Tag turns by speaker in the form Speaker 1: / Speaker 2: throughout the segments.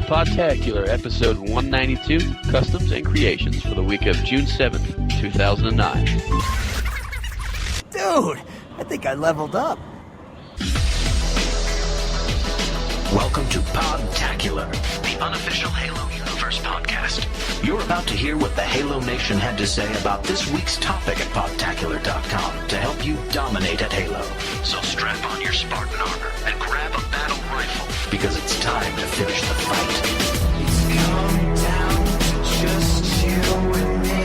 Speaker 1: Podtacular, episode 192, Customs and Creations for the week of June 7th, 2009.
Speaker 2: Dude, I think I leveled up.
Speaker 3: Welcome to Podtacular, the unofficial Halo Universe podcast. You're about to hear what the Halo Nation had to say about this week's topic at Podtacular.com to help you dominate at Halo. So strap on your Spartan armor and grab a battle rifle, because it's time to finish the fight. It's come down to just you and me.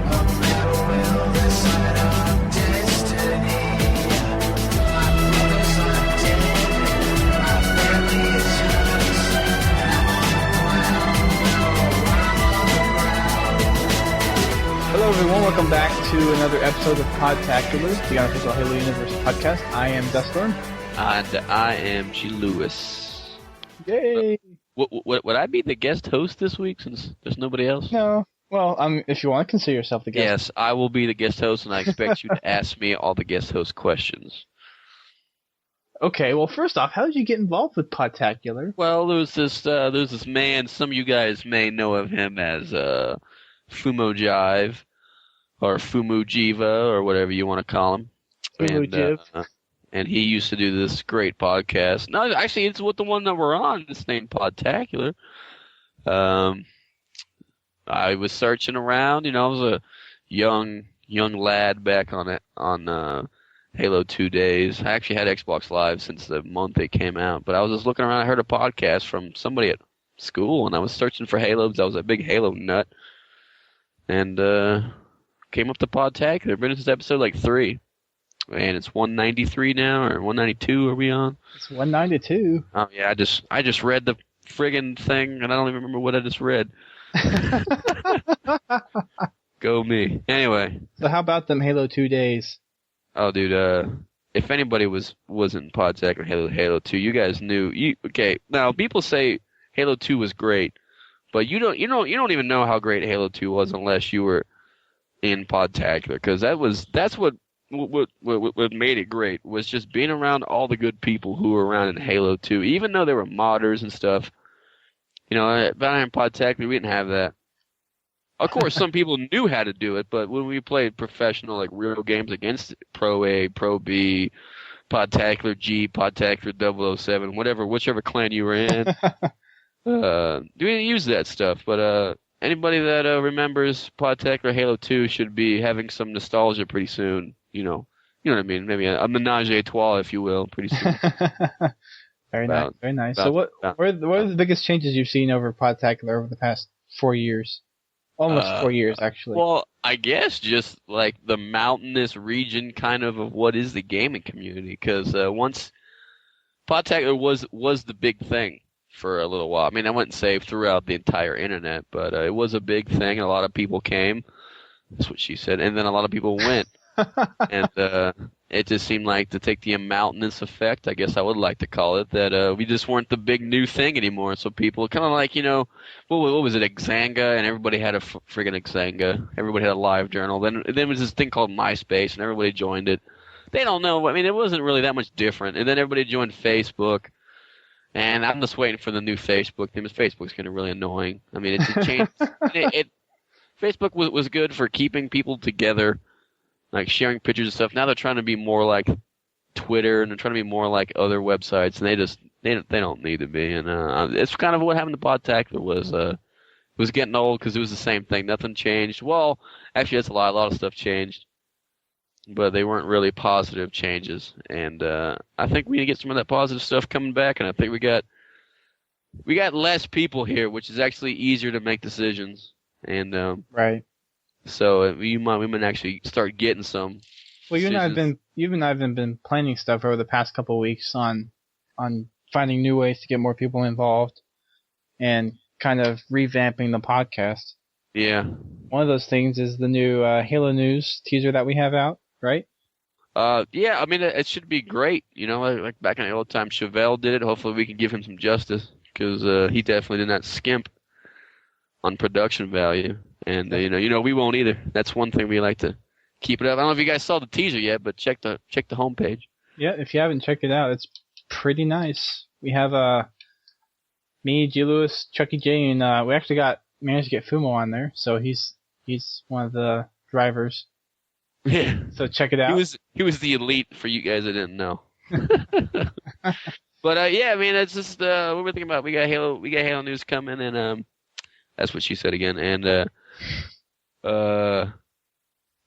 Speaker 3: No matter we'll decide our destiny. My brothers are dead, my family is hurt.
Speaker 4: Hello everyone, welcome back to another episode of Podtacular, the unofficial Halo Universe podcast. I am Dustorm.
Speaker 1: And I am GLewis.
Speaker 4: Yay!
Speaker 1: Would I be the guest host this week since there's nobody else?
Speaker 4: No. Well, if you want to consider yourself the guest.
Speaker 1: Yes, I will be the guest host, and I expect you to ask me all the guest host questions.
Speaker 4: Okay, well first off, how did you get involved with Podtacular?
Speaker 1: Well, there's this man, some of you guys may know of him as Fumo Jive, or Fumu Jiva, or whatever you want to call him. And he used to do this great podcast. No, actually, it's with the one that we're on. It's named Podtacular. I was searching around. You know, I was a young lad back on Halo 2 days. I actually had Xbox Live since the month it came out. But I was just looking around. I heard a podcast from somebody at school, and I was searching for Halo because I was a big Halo nut. And came up to Podtacular. Been since episode like 3. And it's 193 now, or 192 are we on?
Speaker 4: It's 192.
Speaker 1: Oh, yeah, I just read the friggin' thing, and I don't even remember what I just read. Go me. Anyway.
Speaker 4: So how about them Halo 2 days?
Speaker 1: Oh, dude, if anybody was in Podtacular Halo 2, you guys knew. Okay, now people say Halo 2 was great, but you don't even know how great Halo 2 was unless you were in Podtacular, because that's what made it great was just being around all the good people who were around in Halo 2, even though there were modders and stuff. You know, back in Podtacular, we didn't have that. Of course, some people knew how to do it, but when we played professional, like real games against Pro A, Pro B, Podtacular G, Podtacular 007, whichever clan you were in, we didn't use that stuff. But anybody that remembers Podtacular Halo 2 should be having some nostalgia pretty soon. You know what I mean? Maybe a menage a trois, if you will, pretty soon.
Speaker 4: Very nice. So what are the biggest changes you've seen over Podtacular over the past 4 years? Almost 4 years, actually.
Speaker 1: Well, I guess just like the mountainous region kind of what is the gaming community, because once Podtacular was the big thing for a little while. I mean, I wouldn't say throughout the entire internet, but it was a big thing, and a lot of people came. That's what she said. And then a lot of people went. And it just seemed like, to take the mountainous effect, I guess I would like to call it, that we just weren't the big new thing anymore. So people kind of like, what was it, Xanga, and everybody had a friggin' Xanga. Everybody had a live journal. Then there was this thing called MySpace, and everybody joined it. They don't know. I mean, it wasn't really that much different. And then everybody joined Facebook. And I'm just waiting for the new Facebook thing, because Facebook's getting really annoying. I mean, it changed. Facebook was good for keeping people together, like sharing pictures and stuff. Now they're trying to be more like Twitter, and they're trying to be more like other websites, and they don't need to be. And it's kind of what happened to Podtacular was getting old, because it was the same thing. Nothing changed. Well, actually, that's a lie. A lot of stuff changed, but they weren't really positive changes. And I think we need to get some of that positive stuff coming back. And I think we got less people here, which is actually easier to make decisions. And
Speaker 4: right.
Speaker 1: So we might actually start getting some.
Speaker 4: Well, you and I have been planning stuff over the past couple of weeks on finding new ways to get more people involved and kind of revamping the podcast.
Speaker 1: Yeah.
Speaker 4: One of those things is the new Halo News teaser that we have out, right?
Speaker 1: Yeah. I mean, it should be great. Like back in the old time, Chevelle did it. Hopefully, we can give him some justice, because he definitely did not skimp on production value. And we won't either. That's one thing we like to keep it up. I don't know if you guys saw the teaser yet, but check the homepage.
Speaker 4: Yeah, if you haven't checked it out, it's pretty nice. We have Me, GLewis, Chucky J, and we actually managed to get Fumo on there, so he's one of the drivers.
Speaker 1: Yeah.
Speaker 4: So check it out.
Speaker 1: He was the elite for you guys that didn't know. But yeah, I mean, it's just what we're thinking about. We got Halo news coming, and that's what she said again. And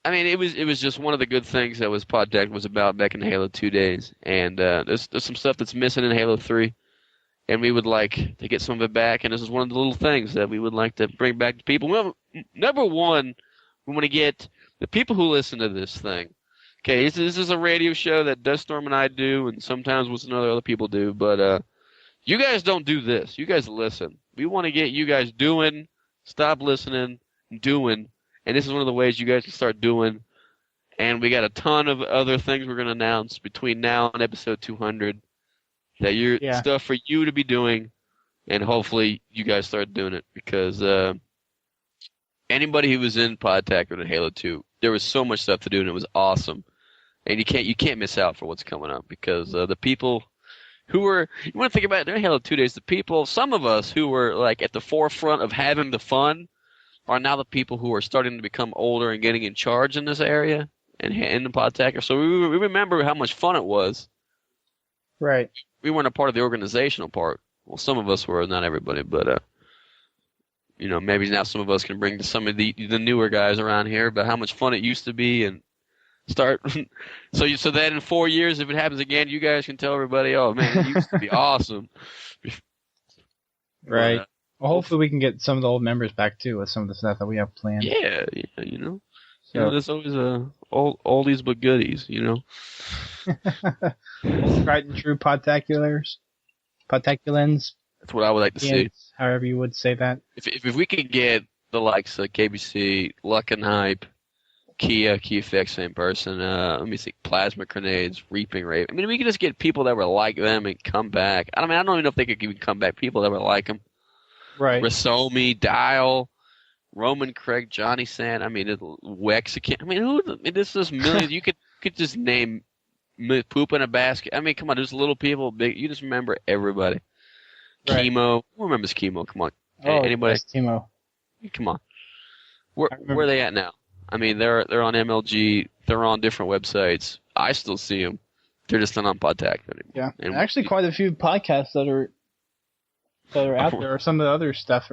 Speaker 1: I mean, it was just one of the good things that was Podtacular was about back in Halo 2 days. And there's some stuff that's missing in Halo 3, and we would like to get some of it back. And this is one of the little things that we would like to bring back to people. Well, number one, we want to get the people who listen to this thing. Okay, this is a radio show that Duststorm and I do, and sometimes with some other people do. But you guys don't do this. You guys listen. We want to get you guys doing, stop listening, doing. And this is one of the ways you guys can start doing. And we got a ton of other things we're going to announce between now and episode 200 that stuff for you to be doing. And hopefully you guys start doing it because anybody who was in Podtacular and Halo 2, there was so much stuff to do and it was awesome. And you can't miss out for what's coming up because the people who were, you want to think about it, during Halo 2 days, the people, some of us who were like at the forefront of having the fun are now the people who are starting to become older and getting in charge in this area and in the Podtacular. So we remember how much fun it was.
Speaker 4: Right.
Speaker 1: We weren't a part of the organizational part. Well, some of us were, not everybody, but maybe now some of us can bring to some of the newer guys around here about how much fun it used to be and start. So that in 4 years, if it happens again, you guys can tell everybody, oh man, it used to be awesome.
Speaker 4: Right. Well, hopefully we can get some of the old members back too with some of the stuff that we have planned.
Speaker 1: Yeah, there's always oldies but goodies,
Speaker 4: Tried and true Podtaculars. Podtaculans.
Speaker 1: That's what I would like to see.
Speaker 4: However you would say that.
Speaker 1: If we could get the likes of KBC, Luck and Hype, Kia Effect, same person, let me see, Plasma Grenades, Reaping Rave. I mean, we could just get people that were like them and come back. I don't even know if they could even come back. People that were like them.
Speaker 4: Right.
Speaker 1: Rasomi, Dial, Roman Craig, Johnny Sand. I mean, Wexican. I mean, this is millions. You could just name Poop in a Basket. I mean, come on, there's little people, big. You just remember everybody.
Speaker 4: Right.
Speaker 1: Chemo. Who remembers Chemo? Come on.
Speaker 4: Oh,
Speaker 1: anybody?
Speaker 4: yes, Chemo.
Speaker 1: Come on. Where are they at now? I mean, they're on MLG. They're on different websites. I still see them. They're just not on Podtacular anymore.
Speaker 4: Yeah,
Speaker 1: and
Speaker 4: actually, quite a few podcasts that are out there. Or some of the other stuff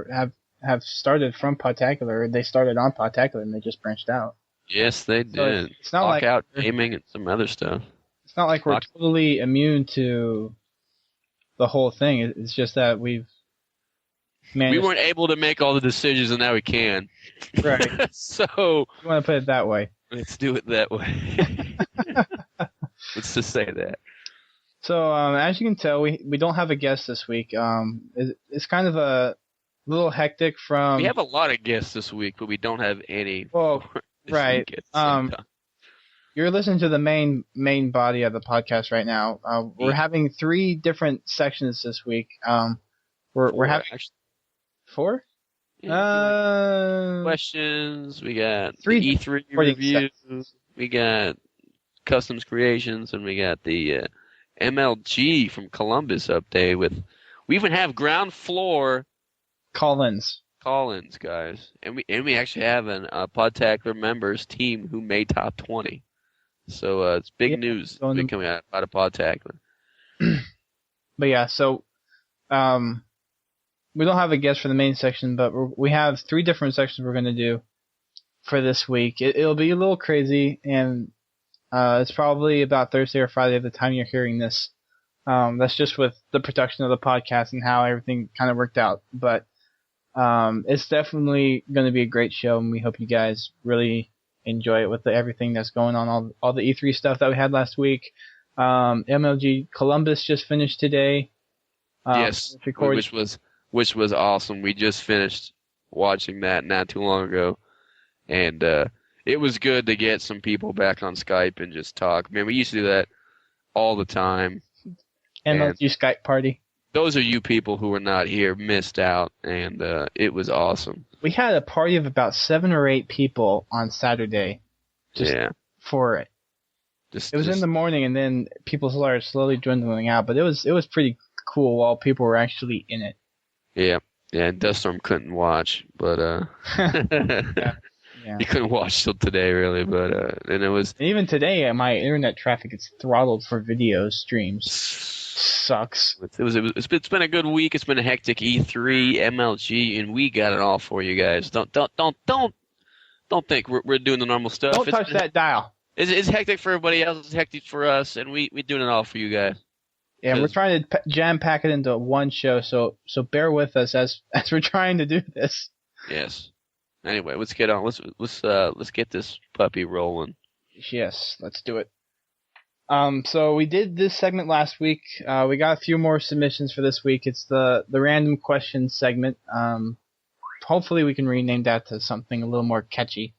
Speaker 4: have started from Podtacular. They started on Podtacular and they just branched out.
Speaker 1: Yes, they did.
Speaker 4: So it's not like
Speaker 1: Lockout Gaming and some other stuff.
Speaker 4: It's not like we're totally immune to the whole thing. It's just that we
Speaker 1: weren't able to make all the decisions, and now we can.
Speaker 4: Right.
Speaker 1: So
Speaker 4: you want to put it that way.
Speaker 1: Let's do it that way. Let's just say that.
Speaker 4: So as you can tell, we don't have a guest this week. It's kind of a little hectic from.
Speaker 1: We have a lot of guests this week, but we don't have any.
Speaker 4: Well, right. You're listening to the main body of the podcast right now. We're having 3 different sections this week. We're having
Speaker 1: actually
Speaker 4: 4.
Speaker 1: Questions. We got
Speaker 4: 3
Speaker 1: E3 reviews. We got customs creations, and we got the MLG from Columbus update. We even have ground floor call-ins, guys, and we actually have a Podtacular members team who made top 20. So it's big news coming out of Podtacular.
Speaker 4: But yeah, so we don't have a guest for the main section, but we have 3 different sections we're going to do for this week. It'll be a little crazy, and it's probably about Thursday or Friday at the time you're hearing this. That's just with the production of the podcast and how everything kind of worked out. But it's definitely going to be a great show, and we hope you guys really enjoy it with everything that's going on, all the E3 stuff that we had last week. MLG Columbus just finished today.
Speaker 1: Yes, which was awesome. We just finished watching that not too long ago, and it was good to get some people back on Skype and just talk. Man, we used to do that all the time.
Speaker 4: MLG Skype party.
Speaker 1: Those are you people who were not here, missed out, and it was awesome.
Speaker 4: We had a party of about 7 or 8 people on Saturday. For it. It was in the morning, and then people started slowly dwindling out, but it was pretty cool while people were actually in it.
Speaker 1: Yeah, and Duststorm couldn't watch, but
Speaker 4: Yeah.
Speaker 1: he couldn't watch till today, really. But and it was
Speaker 4: And even today, my internet traffic is throttled for video streams. Sucks.
Speaker 1: it's been a good week. It's been a hectic E3, MLG, and we got it all for you guys. Don't think we're doing the normal stuff.
Speaker 4: Don't touch that dial.
Speaker 1: It's hectic for everybody else. It's hectic for us, and we're doing it all for you guys.
Speaker 4: Yeah, we're trying to jam pack it into one show, so bear with us as we're trying to do this.
Speaker 1: Yes. Anyway, let's get on. Let's get this puppy rolling.
Speaker 4: Yes, let's do it. So we did this segment last week. We got a few more submissions for this week. It's the random question segment. Hopefully we can rename that to something a little more catchy.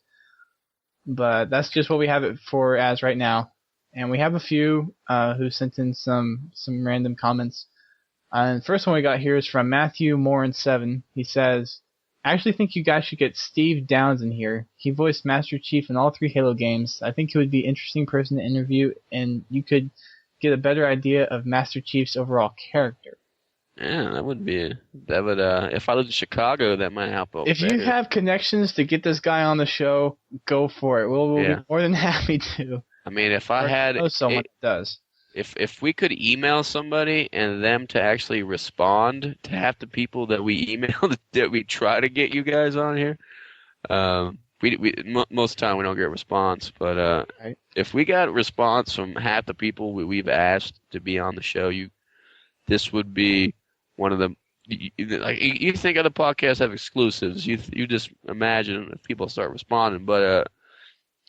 Speaker 4: But that's just what we have it for as right now. And we have a few who sent in some random comments. And the first one we got here is from Matthew Morin7. He says, I actually think you guys should get Steve Downs in here. He voiced Master Chief in all 3 Halo games. I think he would be an interesting person to interview, and you could get a better idea of Master Chief's overall character.
Speaker 1: Yeah, that would. If I lived in Chicago, that might help.
Speaker 4: If you have connections to get this guy on the show, go for it. We'll be more than happy to.
Speaker 1: I mean, if I had
Speaker 4: someone does.
Speaker 1: If we could email somebody and them to actually respond to half the people that we emailed that we try to get you guys on here, most of the time we don't get a response. But
Speaker 4: right.
Speaker 1: If we got a response from half the people we've asked to be on the show, this would be one of the. You think other podcasts have exclusives? You just imagine if people start responding. But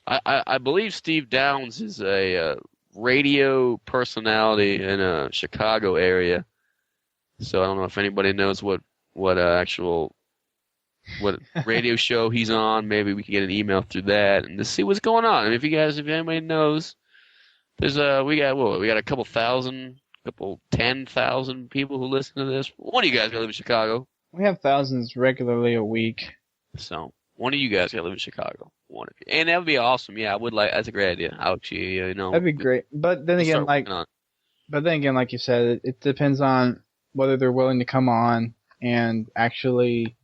Speaker 1: I believe Steve Downs is a radio personality in a Chicago area. So I don't know if anybody knows what radio show he's on. Maybe we can get an email through that and to see what's going on. And if anybody knows, we got a couple 10,000 people who listen to this. One of you guys gotta live in Chicago.
Speaker 4: We have thousands regularly a week.
Speaker 1: So one of you guys gotta live in Chicago. One of you, and that would be awesome. Yeah, I would like. That's a great idea. Actually,
Speaker 4: that'd be great. But then again, like you said, it depends on whether they're willing to come on and actually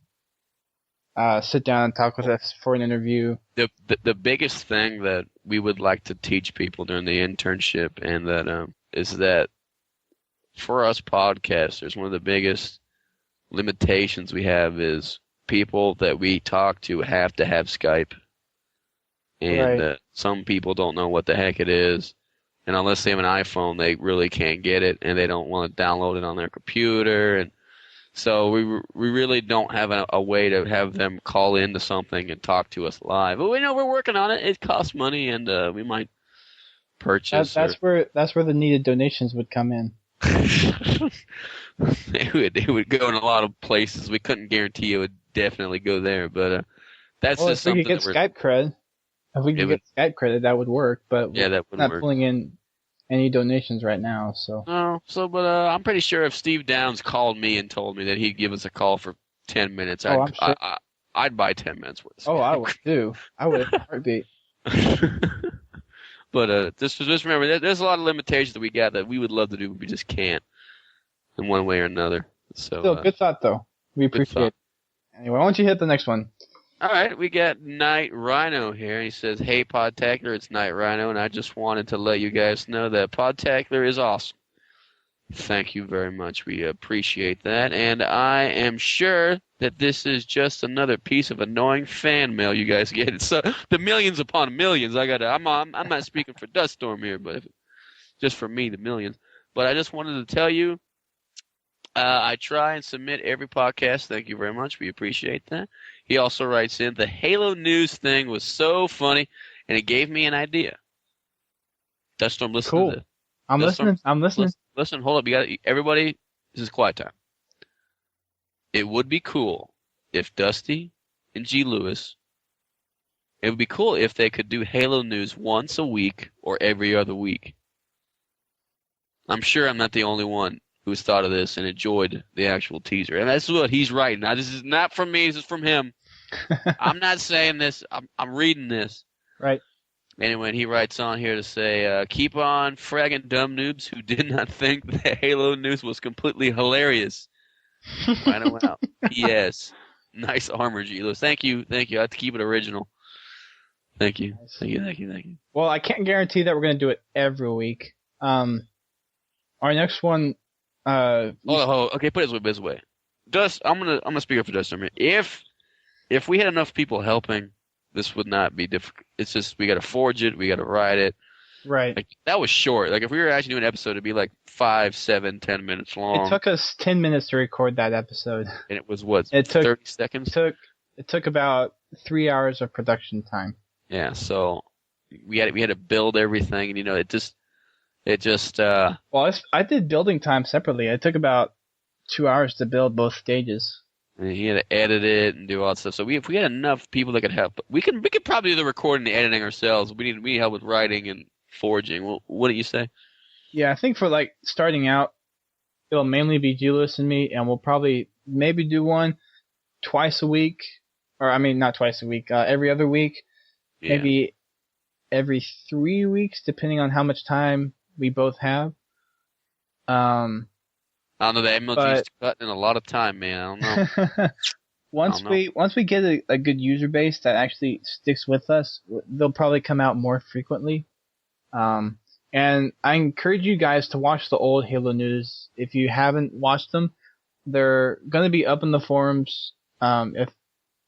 Speaker 4: sit down and talk with us for an interview.
Speaker 1: The biggest thing that we would like to teach people during the internship, and that is that for us podcasters, one of the biggest limitations we have is people that we talk to have to have Skype. And
Speaker 4: right.
Speaker 1: Some people don't know what the heck it is. And unless they have an iPhone, they really can't get it, and they don't want to download it on their computer. And so we really don't have a way to have them call into something and talk to us live. But we know we're working on it. It costs money, and we might purchase.
Speaker 4: That's where the needed donations would come in.
Speaker 1: It would go in a lot of places. We couldn't guarantee it would definitely go there, but that's just something.
Speaker 4: If we could get Skype cred. If we could get Skype credit, that would work, but
Speaker 1: that
Speaker 4: we're not pulling in any donations right now. So
Speaker 1: I'm pretty sure if Steve Downs called me and told me that he'd give us a call for 10 minutes, I'd buy 10 minutes worth.
Speaker 4: I would too. I would heartbeat.
Speaker 1: But just remember, there's a lot of limitations that we got that we would love to do, but we just can't in one way or another. So
Speaker 4: still, good thought though. We appreciate it. Anyway, why don't you hit the next one?
Speaker 1: All right, we got Night Rhino here. He says, hey, Podtacular, it's Night Rhino, and I just wanted to let you guys know that Podtacular is awesome. Thank you very much. We appreciate that, and I am sure that this is just another piece of annoying fan mail you guys get. It's the millions upon millions. I'm not speaking for Duststorm here, but just for me, the millions. But I just wanted to tell you, I try and submit every podcast. Thank you very much. We appreciate that. He also writes in, the Halo news thing was so funny, and it gave me an idea. Duststorm, listen to this.
Speaker 4: I'm listening.
Speaker 1: Listen, hold up. Everybody, this is quiet time. It would be cool if Dusty and GLewis, it would be cool if they could do Halo news once a week or every other week. I'm sure I'm not the only one who's thought of this and enjoyed the actual teaser. And that's what he's writing. Now, this is not from me. This is from him. I'm not saying this. I'm reading this.
Speaker 4: Right.
Speaker 1: Anyway, he writes on here to say, keep on fragging dumb noobs who did not think that Halo news was completely hilarious. Rhino out. P.S. Nice armor, GLewis. Thank you. I have to keep it original. Thank you.
Speaker 4: Nice.
Speaker 1: Thank you.
Speaker 4: Well, I can't guarantee that we're going to do it every week. Our next one.
Speaker 1: Okay. Put it this way. Dust. I'm gonna speak up for Dust. If we had enough people helping, this would not be difficult. It's just we got to forge it. We got to write it.
Speaker 4: Right.
Speaker 1: Like that was short. Like if we were actually doing an episode, it'd be like 5, 7, 10 minutes long.
Speaker 4: It took us 10 minutes to record that episode.
Speaker 1: And it was what?
Speaker 4: It took
Speaker 1: 30 seconds.
Speaker 4: It took about 3 hours of production time.
Speaker 1: Yeah. So we had to build everything, and it just.
Speaker 4: Well, I did building time separately. It took about 2 hours to build both stages.
Speaker 1: And he had to edit it and do all that stuff. So if we had enough people that could help, we could probably do the recording and editing ourselves. We need help with writing and forging. Well, what do you say?
Speaker 4: Yeah, I think for like starting out, it'll mainly be GLewis and me, and we'll probably maybe do one twice a week, or I mean not twice a week, every other week,
Speaker 1: Yeah.
Speaker 4: maybe every 3 weeks, depending on how much time we both have.
Speaker 1: I don't know. The MLG's cutting in a lot of time, man. I don't know.
Speaker 4: Once we get a good user base that actually sticks with us, they'll probably come out more frequently. And I encourage you guys to watch the old Halo news. If you haven't watched them, they're going to be up in the forums, if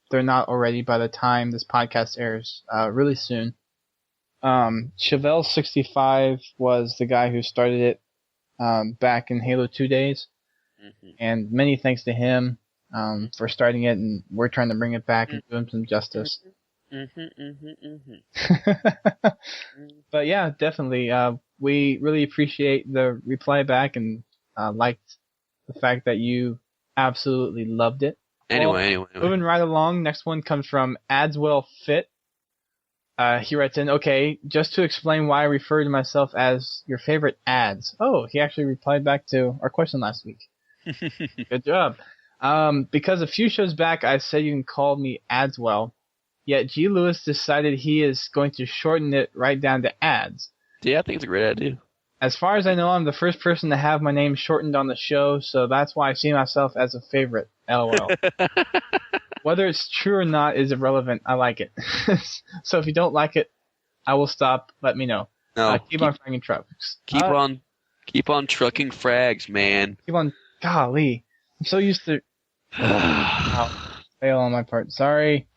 Speaker 4: they're not already by the time this podcast airs, really soon. Chevelle65 was the guy who started it, back in Halo 2 days.
Speaker 1: Mm-hmm.
Speaker 4: And many thanks to him, for starting it, and we're trying to bring it back and do him some justice. But yeah, definitely. We really appreciate the reply back and liked the fact that you absolutely loved it.
Speaker 1: Anyway.
Speaker 4: Moving right along, next one comes from Adswell Fit. He writes in, okay, just to explain why I refer to myself as your favorite ads. Oh, he actually replied back to our question last week. Good job. Because a few shows back I said you can call me Adswell, yet GLewis decided he is going to shorten it right down to ads.
Speaker 1: Yeah, I think it's a great idea.
Speaker 4: As far as I know, I'm the first person to have my name shortened on the show, so that's why I see myself as a favorite. LOL. Whether it's true or not is irrelevant. I like it. So if you don't like it, I will stop. Let me know.
Speaker 1: No,
Speaker 4: keep on fragging trucks.
Speaker 1: Keep on trucking frags, man.
Speaker 4: Keep on. Golly, I'm so used to. Fail on my part. Sorry.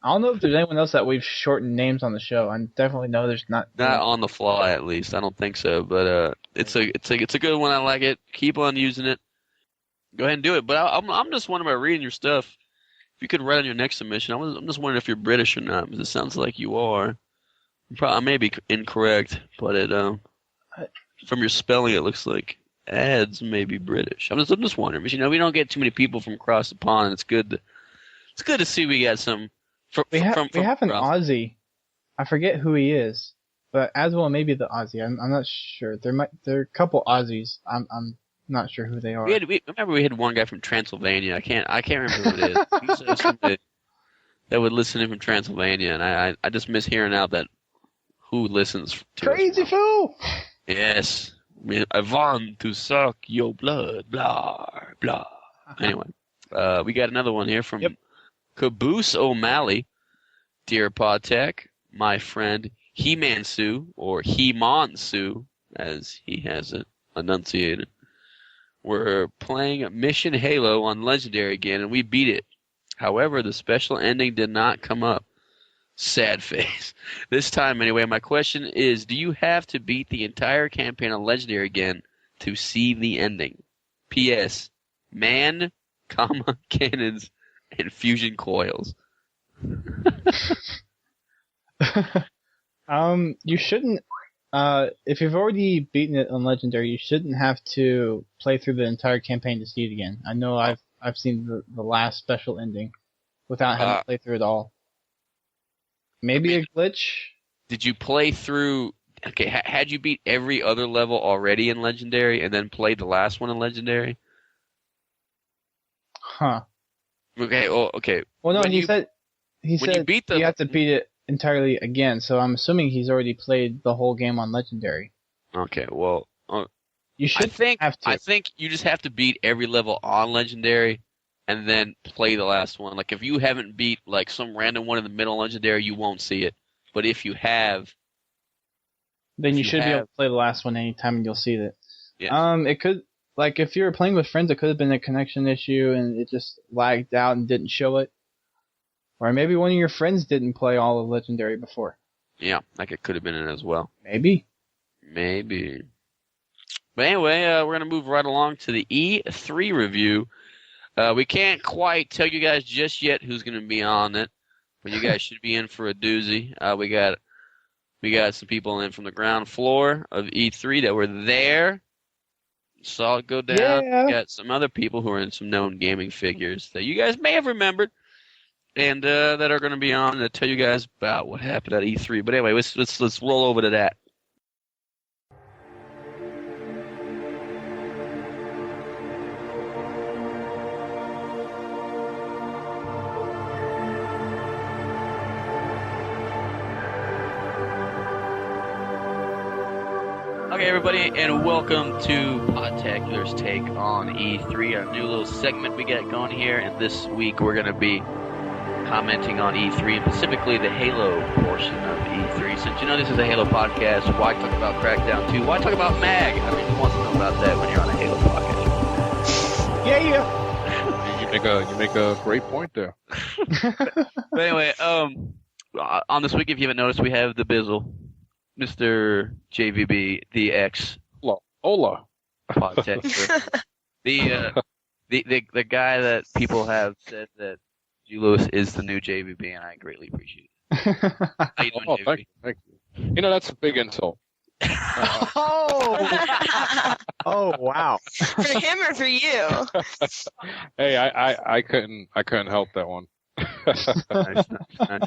Speaker 4: I don't know if there's anyone else that we've shortened names on the show. I definitely know there's not.
Speaker 1: Not on the fly, at least. I don't think so. But it's a good one. I like it. Keep on using it. Go ahead and do it. But I'm just wondering about reading your stuff. If you could write on your next submission, I'm just wondering if you're British or not, because it sounds like you are. I may be incorrect, but from your spelling, it looks like ads may be British. I'm just wondering, because we don't get too many people from across the pond, and it's good to see we got some.
Speaker 4: We have an Aussie. I forget who he is, but as well maybe the Aussie. I'm not sure. There are a couple Aussies. I'm not sure who they are.
Speaker 1: Remember we had one guy from Transylvania. I can't remember who it is. He's somebody that would listen in from Transylvania, and I just miss hearing out that who listens to
Speaker 4: Crazy
Speaker 1: us.
Speaker 4: fool.
Speaker 1: Yes, I want to suck your blood. Blah blah. Anyway, we got another one here from Caboose O'Malley. Dear Podtech, my friend He-Man Sue, or He-Mon Sue, as he has it enunciated. We're playing Mission Halo on Legendary again, and we beat it. However, the special ending did not come up. Sad face. This time, anyway, my question is, do you have to beat the entire campaign on Legendary again to see the ending? P.S. Man, cannons, and fusion coils.
Speaker 4: You shouldn't. If you've already beaten it on Legendary, you shouldn't have to play through the entire campaign to see it again. I know I've seen the last special ending without having to play through it all. Maybe a glitch.
Speaker 1: Did you play through? Okay, had you beat every other level already in Legendary and then played the last one in Legendary?
Speaker 4: Huh.
Speaker 1: Okay. Well, okay.
Speaker 4: Well, no. He said you have to beat it entirely again. So I'm assuming he's already played the whole game on Legendary.
Speaker 1: Okay. Well,
Speaker 4: You should have to.
Speaker 1: I think you just have to beat every level on Legendary, and then play the last one. Like if you haven't beat like some random one in the middle Legendary, you won't see it. But if you have,
Speaker 4: then you should be able to play the last one anytime, and you'll see it.
Speaker 1: Yeah.
Speaker 4: It could, like, if you were playing with friends, it could have been a connection issue, and it just lagged out and didn't show it. Or maybe one of your friends didn't play all of Legendary before.
Speaker 1: Yeah, like it could have been it as well.
Speaker 4: Maybe.
Speaker 1: But anyway, we're going to move right along to the E3 review. We can't quite tell you guys just yet who's going to be on it, but you guys should be in for a doozy. We got some people in from the ground floor of E3 that were there, saw it go down.
Speaker 4: Yeah.
Speaker 1: We got some other people who are in some known gaming figures that you guys may have remembered, and that are going to be on to tell you guys about what happened at E3. But anyway, let's roll over to that. Okay, everybody, and welcome to Podtacular's take on E3, our new little segment we got going here. And this week we're going to be commenting on E3, and specifically the Halo portion of E3. Since you know this is a Halo podcast, why talk about Crackdown 2? Why talk about MAG? I mean, who wants to know about that when you're on a Halo podcast?
Speaker 4: Yeah.
Speaker 5: You make a great point there.
Speaker 1: But anyway, on this week, if you haven't noticed, we have the Bizzle. Mr. JVB, the ex
Speaker 5: Hola.
Speaker 1: Podtacular. the guy that people have said that GLewis is the new JVB, and I greatly appreciate it. How you doing, JVB?
Speaker 5: Thank you. You know, that's a big insult.
Speaker 2: Oh, wow.
Speaker 6: For him or for you?
Speaker 5: Hey, I couldn't help that one.
Speaker 1: Nice.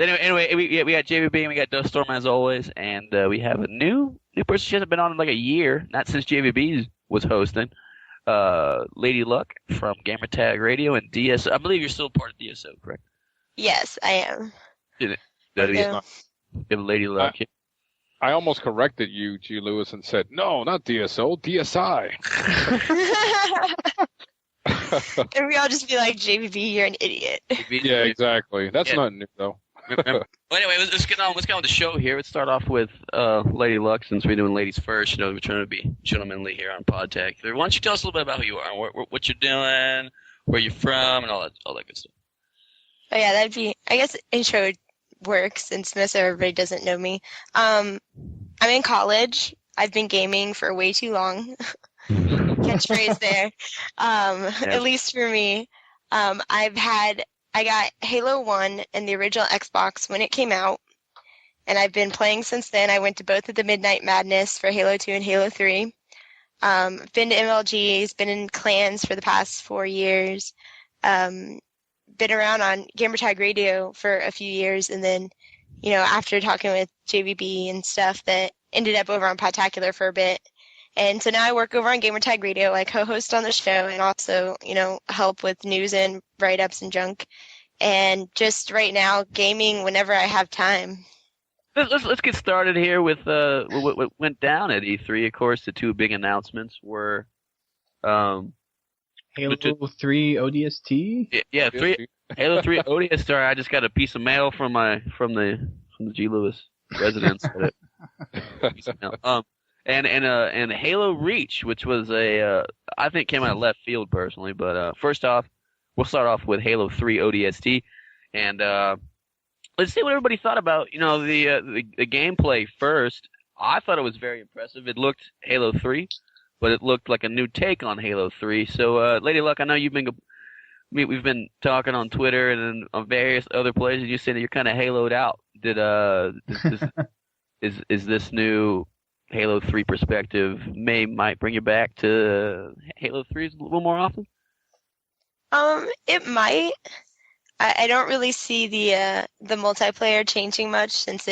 Speaker 1: Anyway, we got JVB and we got Duststorm as always, and we have a new person. She hasn't been on in like a year, not since JVB was hosting. Lady Luck from Gamertag Radio and DSO. I believe you're still part of DSO, correct?
Speaker 6: Yes, I am.
Speaker 1: Lady Luck.
Speaker 5: I almost corrected you, GLewis, and said, no, not DSO, DSI.
Speaker 6: And we all just be like, JVB, you're an idiot.
Speaker 5: Yeah, exactly. That's not new, though.
Speaker 1: Well, anyway, let's get on with the show here. Let's start off with Lady Luck, since we're doing ladies first. You know, we're trying to be gentlemanly here on Podtacular. Why don't you tell us a little bit about who you are, what you're doing, where you're from, and all that good stuff.
Speaker 6: Oh yeah, that'd be. I guess intro works since most everybody doesn't know me. I'm in college. I've been gaming for way too long. Catchphrase there. At least for me. I got Halo 1 and the original Xbox when it came out, and I've been playing since then. I went to both of the Midnight Madness for Halo 2 and Halo 3. Been to MLGs, been in clans for the past 4 years, been around on Gamertag Radio for a few years, and then, you know, after talking with JVB and stuff, that ended up over on Podtacular for a bit. And so now I work over on Gamertag Radio. I co-host on the show and also, you know, help with news and write-ups and junk. And just right now, gaming whenever I have time.
Speaker 1: Let's get started here with what went down at E3. Of course, the two big announcements were
Speaker 4: Halo 3 ODST?
Speaker 1: Yeah, Halo 3 ODST. I just got a piece of mail from the GLewis residence. And Halo Reach, which was I think came out of left field personally. But first off, we'll start off with Halo 3 ODST, and let's see what everybody thought about, you know, the gameplay first. I thought it was very impressive. It looked Halo 3, but it looked like a new take on Halo 3. So, Lady Luck, I know we've been talking on Twitter and on various other places. You said that you're kind of Haloed out. Is this new Halo 3 perspective might bring you back to Halo 3 a little more often?
Speaker 6: It might. I don't really see the multiplayer changing much, since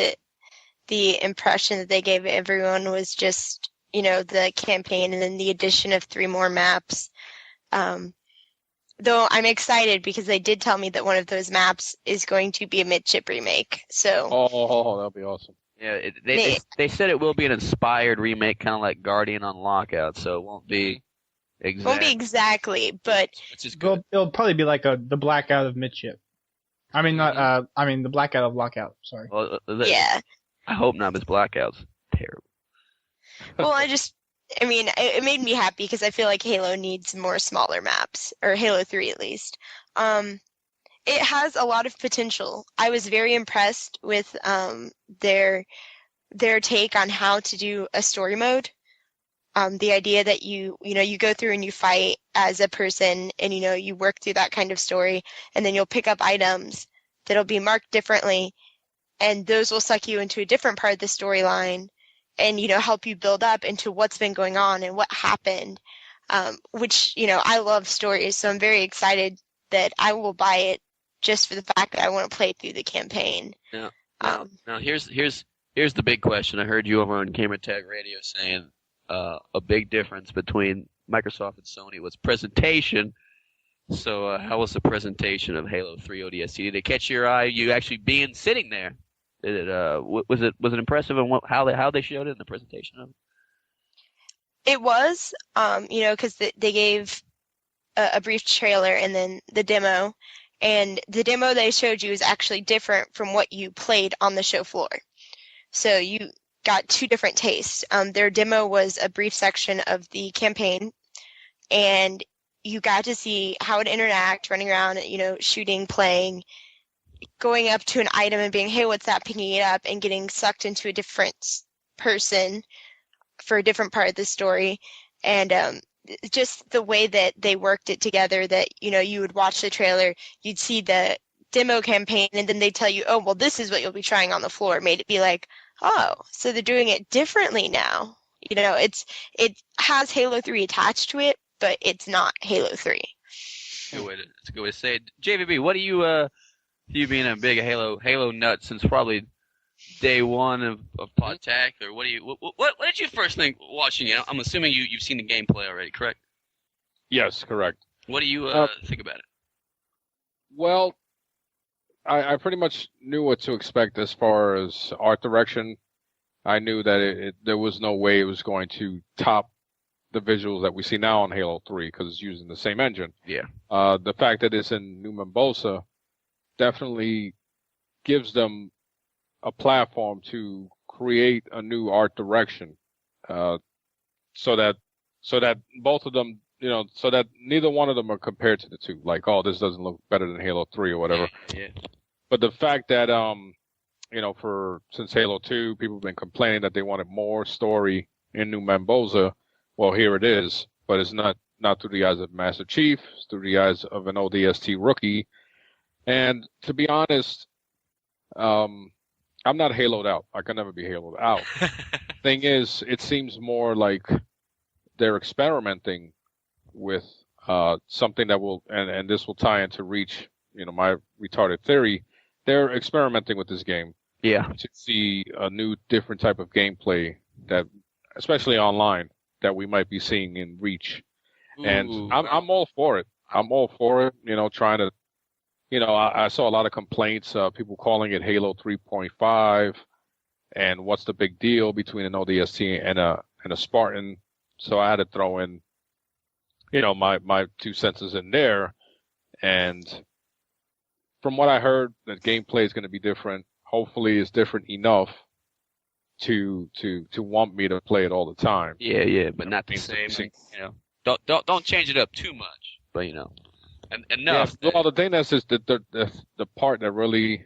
Speaker 6: the impression that they gave everyone was just, you know, the campaign and then the addition of 3 more maps. Though I'm excited because they did tell me that one of those maps is going to be a Midship remake. So.
Speaker 5: Oh, that'll be awesome.
Speaker 1: Yeah, they
Speaker 6: They
Speaker 1: said it will be an inspired remake, kind of like Guardian on Lockout, so it won't be
Speaker 6: won't be
Speaker 1: exact,
Speaker 6: exactly, but
Speaker 1: which is good.
Speaker 4: It'll probably be like the blackout of midship. I mean, not. I mean, the blackout of lockout. Sorry.
Speaker 1: Well,
Speaker 6: yeah.
Speaker 1: I hope not, because Blackout's terrible.
Speaker 6: Well, I mean, it made me happy because I feel like Halo needs more smaller maps, or Halo 3 at least. It has a lot of potential. I was very impressed with their take on how to do a story mode. The idea that you go through and you fight as a person, and you work through that kind of story, and then you'll pick up items that'll be marked differently, and those will suck you into a different part of the storyline, and help you build up into what's been going on and what happened. Which I love stories, so I'm very excited that I will buy it just for the fact that I want to play through the campaign.
Speaker 1: Yeah. Now here's the big question. I heard you over on Gamertag Radio saying a big difference between Microsoft and Sony was presentation. So how was the presentation of Halo 3 ODST? Did it catch your eye? You actually sitting there? Did it was it impressive and how they showed it in the presentation of it?
Speaker 6: It was, because they gave a brief trailer and then the demo, and the demo they showed you is actually different from what you played on the show floor. So you got two different tastes. Their demo was a brief section of the campaign, and you got to see how it interact, running around, shooting, playing, going up to an item and being, hey, what's that, picking it up and getting sucked into a different person for a different part of the story. And just the way that they worked it together, that, you would watch the trailer, you'd see the demo campaign, and then they tell you, oh, well, this is what you'll be trying on the floor. It made it be like, oh, so they're doing it differently now. It has Halo 3 attached to it, but it's not Halo 3.
Speaker 1: That's a good way to say it. JVB, what do you being a big Halo nut since probably day one of Podtacular, what did you first think watching it? I'm assuming you've seen the gameplay already, correct?
Speaker 5: Yes, correct.
Speaker 1: What do you think about it?
Speaker 5: Well, I pretty much knew what to expect as far as art direction. I knew that there was no way it was going to top the visuals that we see now on Halo 3 because it's using the same engine.
Speaker 1: Yeah.
Speaker 5: The fact that it's in New Membosa definitely gives them a platform to create a new art direction, so that both of them, so that neither one of them are compared to the two. Like, oh, this doesn't look better than Halo 3 or whatever.
Speaker 1: Yeah.
Speaker 5: But the fact that, since Halo 2, people have been complaining that they wanted more story in New Membosa. Well, here it is, but it's not through the eyes of Master Chief. It's through the eyes of an ODST rookie. And to be honest, I'm not haloed out. I can never be haloed out. Thing is, it seems more like they're experimenting with something that will, and this will tie into Reach, my retarded theory. They're experimenting with this game.
Speaker 1: Yeah.
Speaker 5: To see a new, different type of gameplay that, especially online, that we might be seeing in Reach.
Speaker 1: Ooh.
Speaker 5: And I'm all for it. I'm all for it. Trying to, I saw a lot of complaints, people calling it Halo 3.5, and what's the big deal between an ODST and a Spartan. So I had to throw in, my 2 cents in there. And from what I heard, the gameplay is going to be different. Hopefully it's different enough to want me to play it all the time.
Speaker 1: Yeah, but not the same. Don't change it up too much, but enough.
Speaker 5: Yeah, well, the thing that's just the part that really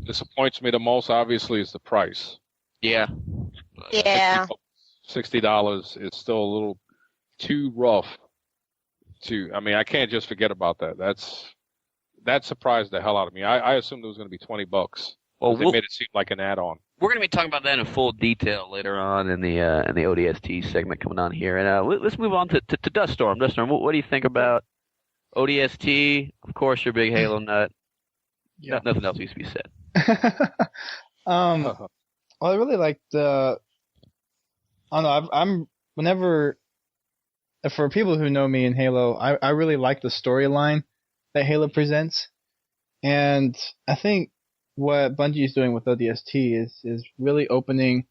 Speaker 5: disappoints me the most, obviously, is the price.
Speaker 1: Yeah.
Speaker 6: Yeah.
Speaker 5: $60 is still a little too rough. I can't just forget about that. That surprised the hell out of me. I assumed it was going to be $20. Well, they made it seem like an add-on.
Speaker 1: We're going to be talking about that in full detail later on in the ODST segment coming on here. And let's move on to Duststorm. Duststorm, what do you think about ODST? Of course, you're a big Halo nut.
Speaker 4: Yeah.
Speaker 1: Nothing else needs to be said.
Speaker 4: Well, I really like I don't know. I'm whenever, for people who know me in Halo, I really like the storyline that Halo presents, and I think what Bungie is doing with ODST is really opening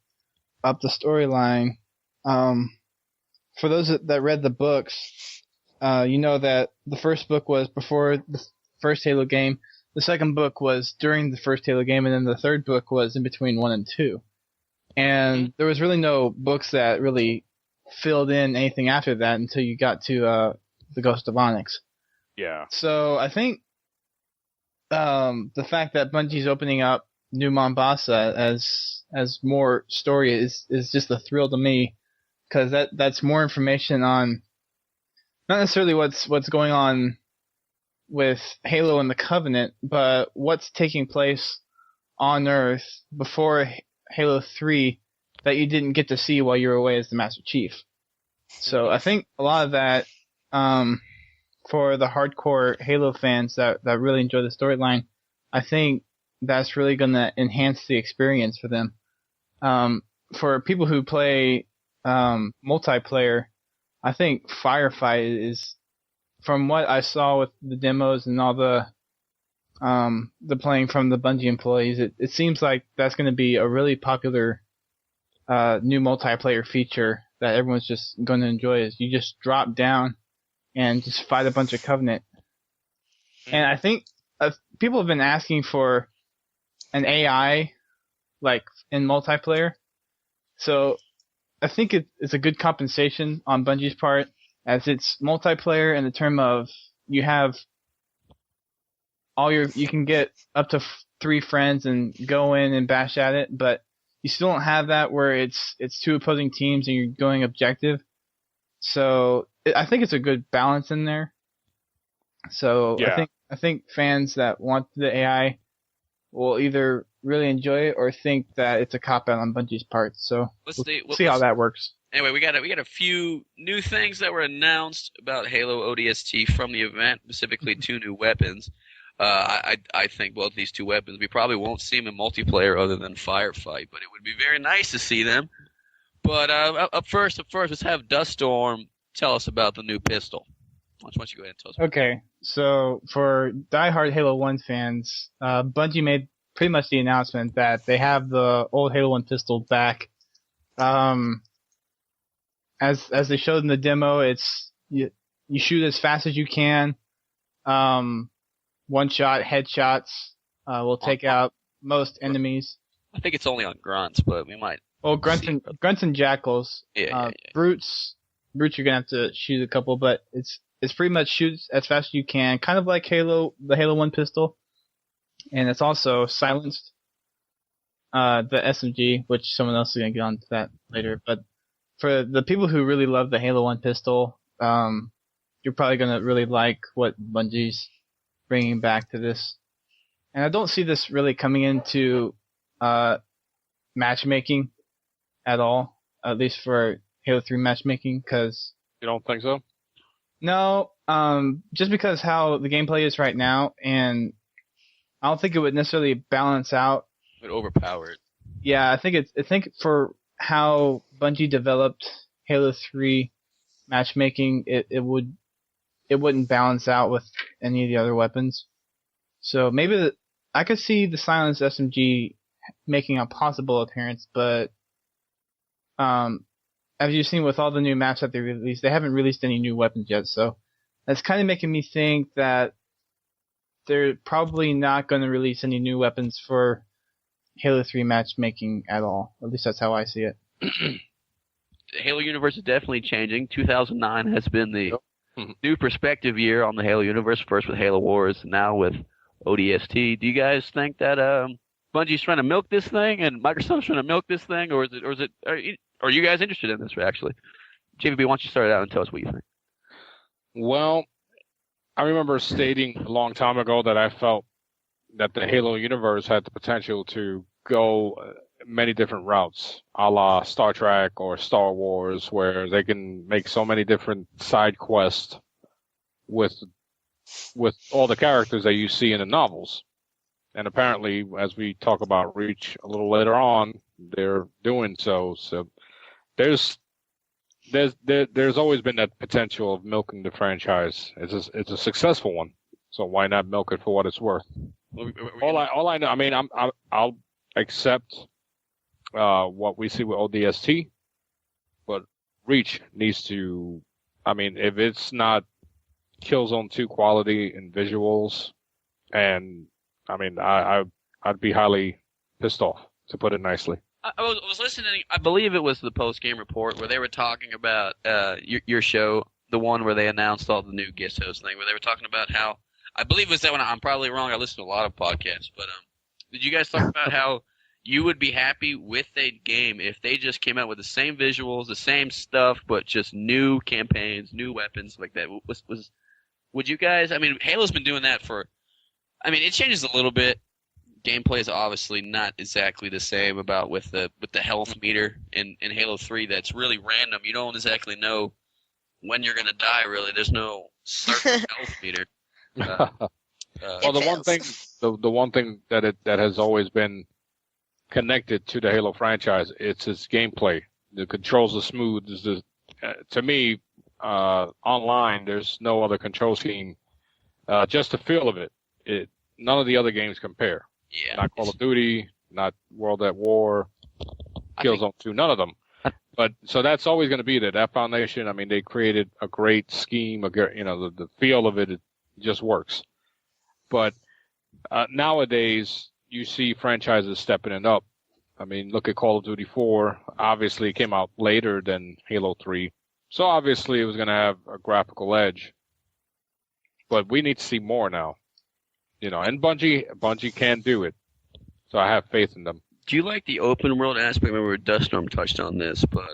Speaker 4: up the storyline. For those that read the books, you know that the first book was before the first Halo game, the second book was during the first Halo game, and then the third book was in between 1 and 2. And there was really no books that really filled in anything after that until you got to the Ghost of Onyx.
Speaker 5: Yeah.
Speaker 4: So I think the fact that Bungie's opening up New Mombasa as more story is just a thrill to me, because that's more information on not necessarily what's going on with Halo and the Covenant, but what's taking place on Earth before Halo 3 that you didn't get to see while you were away as the Master Chief. So I think a lot of that, for the hardcore Halo fans that really enjoy the storyline, I think that's really going to enhance the experience for them. For people who play multiplayer, I think Firefight is, from what I saw with the demos and all the playing from the Bungie employees, it seems like that's going to be a really popular new multiplayer feature that everyone's just going to enjoy. Is you just drop down and just fight a bunch of Covenant. And I think people have been asking for an AI like in multiplayer, so I think it's a good compensation on Bungie's part, as it's multiplayer in the term of you have you can get up to 3 friends and go in and bash at it, but you still don't have that where it's 2 opposing teams and you're going objective. So I think it's a good balance in there. So
Speaker 5: Yeah.
Speaker 4: I think fans that want the AI will either really enjoy it or think that it's a cop-out on Bungie's part. So we'll see how that works.
Speaker 1: Anyway, we got a few new things that were announced about Halo ODST from the event, specifically 2 new weapons. I think both these 2 weapons, we probably won't see them in multiplayer other than Firefight, but it would be very nice to see them. But up first, let's have Duststorm tell us about the new pistol. Why don't you go ahead and tell us?
Speaker 4: Okay, so for diehard Halo 1 fans, Bungie made pretty much the announcement that they have the old Halo 1 pistol back. As they showed in the demo, it's you shoot as fast as you can. One-shot headshots will take out most enemies.
Speaker 1: I think it's only on grunts, but we might.
Speaker 4: Well, grunts and jackals.
Speaker 1: Yeah.
Speaker 4: Brutes you're gonna have to shoot a couple, but it's pretty much shoot as fast as you can, kind of like the Halo 1 pistol, and it's also silenced. The SMG, which someone else is gonna get onto that later, but for the people who really love the Halo 1 pistol, you're probably gonna really like what Bungie's bringing back to this. And I don't see this really coming into matchmaking at all, at least for Halo 3 matchmaking, because...
Speaker 5: You don't think so?
Speaker 4: No, just because how the gameplay is right now, and I don't think it would necessarily balance out.
Speaker 1: It would overpower it.
Speaker 4: Yeah, I think for how Bungie developed Halo 3 matchmaking, it wouldn't balance out with any of the other weapons. So maybe I could see the silenced SMG making a possible appearance, but as you've seen with all the new maps that they released, they haven't released any new weapons yet, so that's kind of making me think that they're probably not going to release any new weapons for Halo 3 matchmaking at all. At least that's how I see it.
Speaker 1: The Halo universe is definitely changing. 2009 has been the new perspective year on the Halo universe, first with Halo Wars, now with ODST. Do you guys think that Bungie's trying to milk this thing and Microsoft's trying to milk this thing, or are you guys interested in this actually? JVB, why don't you start it out and tell us what you think?
Speaker 5: Well, I remember stating a long time ago that I felt that the Halo universe had the potential to go many different routes, a la Star Trek or Star Wars, where they can make so many different side quests with all the characters that you see in the novels. And apparently, as we talk about Reach a little later on, they're doing so. So there's always been that potential of milking the franchise. It's a successful one, so why not milk it for what it's worth? All I know, I mean, I'll accept what we see with ODST, but Reach needs to. I mean, if it's not Killzone 2 quality and visuals, and I mean, I'd be highly pissed off, to put it nicely.
Speaker 1: I was listening. I believe it was the post game report where they were talking about your show, the one where they announced all the new guest host thing, where they were talking about how I believe it was that one. I'm probably wrong. I listen to a lot of podcasts, but did you guys talk about how you would be happy with a game if they just came out with the same visuals, the same stuff, but just new campaigns, new weapons like that? Would you guys? I mean, Halo's been doing that for. I mean, it changes a little bit. Gameplay is obviously not exactly the same with the health meter in Halo 3. That's really random. You don't exactly know when you're gonna die. Really, there's no certain health meter.
Speaker 5: Well, the one thing that has always been connected to the Halo franchise, it's its gameplay. The controls are smooth. To me, online, there's no other control scheme. Just the feel of it. None of the other games compare.
Speaker 1: Yeah.
Speaker 5: Not Call of Duty, not World at War, Killzone 2, none of them. But so that's always going to be there. That foundation. I mean, they created a great scheme. The feel of it just works. But nowadays, you see franchises stepping it up. I mean, look at Call of Duty 4. Obviously, it came out later than Halo 3, so obviously it was going to have a graphical edge. But we need to see more now. And Bungie can do it. So I have faith in them.
Speaker 1: Do you like the open world aspect? Remember, Duststorm touched on this, but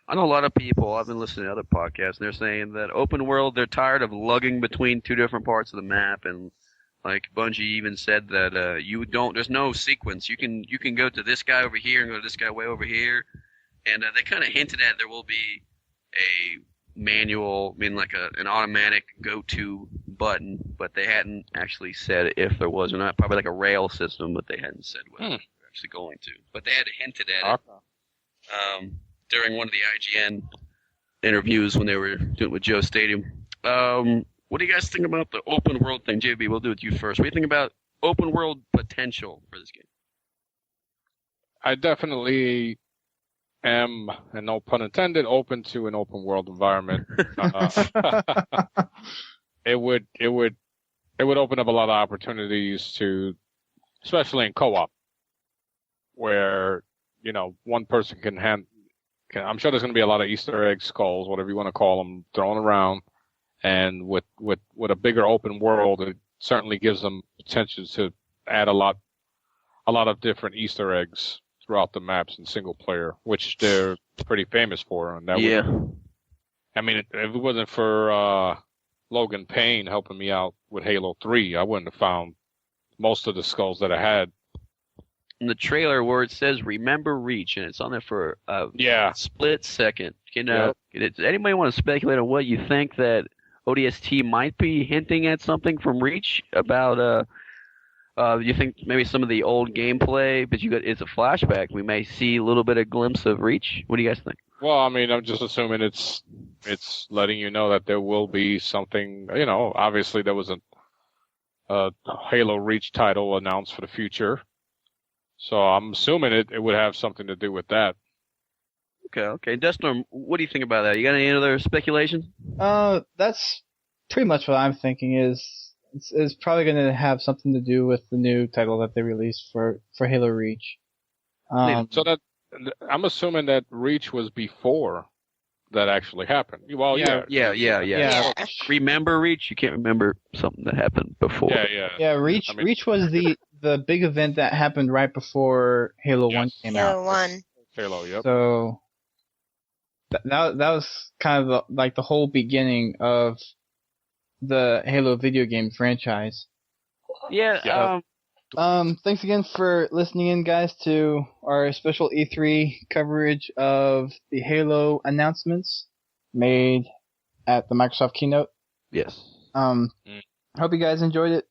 Speaker 1: I know a lot of people, I've been listening to other podcasts, and they're saying that open world, they're tired of lugging between two different parts of the map, and like Bungie even said that there's no sequence. You can go to this guy over here and go to this guy way over here, and they kind of hinted at there will be a manual, like an automatic go-to button, but they hadn't actually said if there was or not. Probably like a rail system, but they hadn't said whether they were actually going to. But they had hinted at it during one of the IGN interviews when they were doing it with Joe Stadium. What do you guys think about the open world thing? JB, we'll do it with you first. What do you think about open world potential for this game?
Speaker 5: I definitely am, and no pun intended, open to an open world environment. It would open up a lot of opportunities to, especially in co-op, where one person can I'm sure there's going to be a lot of Easter egg skulls, whatever you want to call them, thrown around, and with a bigger open world, it certainly gives them potential to add a lot of different Easter eggs throughout the maps in single player, which they're pretty famous for. And I mean, if it wasn't for Logan Payne helping me out with Halo 3, I wouldn't have found most of the skulls that I had.
Speaker 1: In the trailer where it says "Remember Reach" and it's on there for a split second. Does anybody want to speculate on what you think that ODST might be hinting at something from Reach about? You think maybe some of the old gameplay, but it's a flashback. We may see a little bit of glimpse of Reach. What do you guys think?
Speaker 5: Well, I mean, I'm just assuming it's letting you know that there will be something. Obviously there was a Halo Reach title announced for the future, so I'm assuming it would have something to do with that.
Speaker 1: Okay. Dustin, what do you think about that? You got any other speculations?
Speaker 4: That's pretty much what I'm thinking. It's probably going to have something to do with the new title that they released for Halo Reach.
Speaker 5: So that I'm assuming that Reach was before that actually happened. Well,
Speaker 1: yeah. Remember Reach? You can't remember something that happened before.
Speaker 4: Yeah. Reach was the big event that happened right before Halo 1 came out.
Speaker 6: Halo 1.
Speaker 5: Halo, yep.
Speaker 4: So that was kind of the whole beginning of the Halo video game franchise.
Speaker 1: Yeah.
Speaker 4: Thanks again for listening in, guys, to our special E3 coverage of the Halo announcements made at the Microsoft keynote.
Speaker 1: Yes.
Speaker 4: I hope you guys enjoyed it.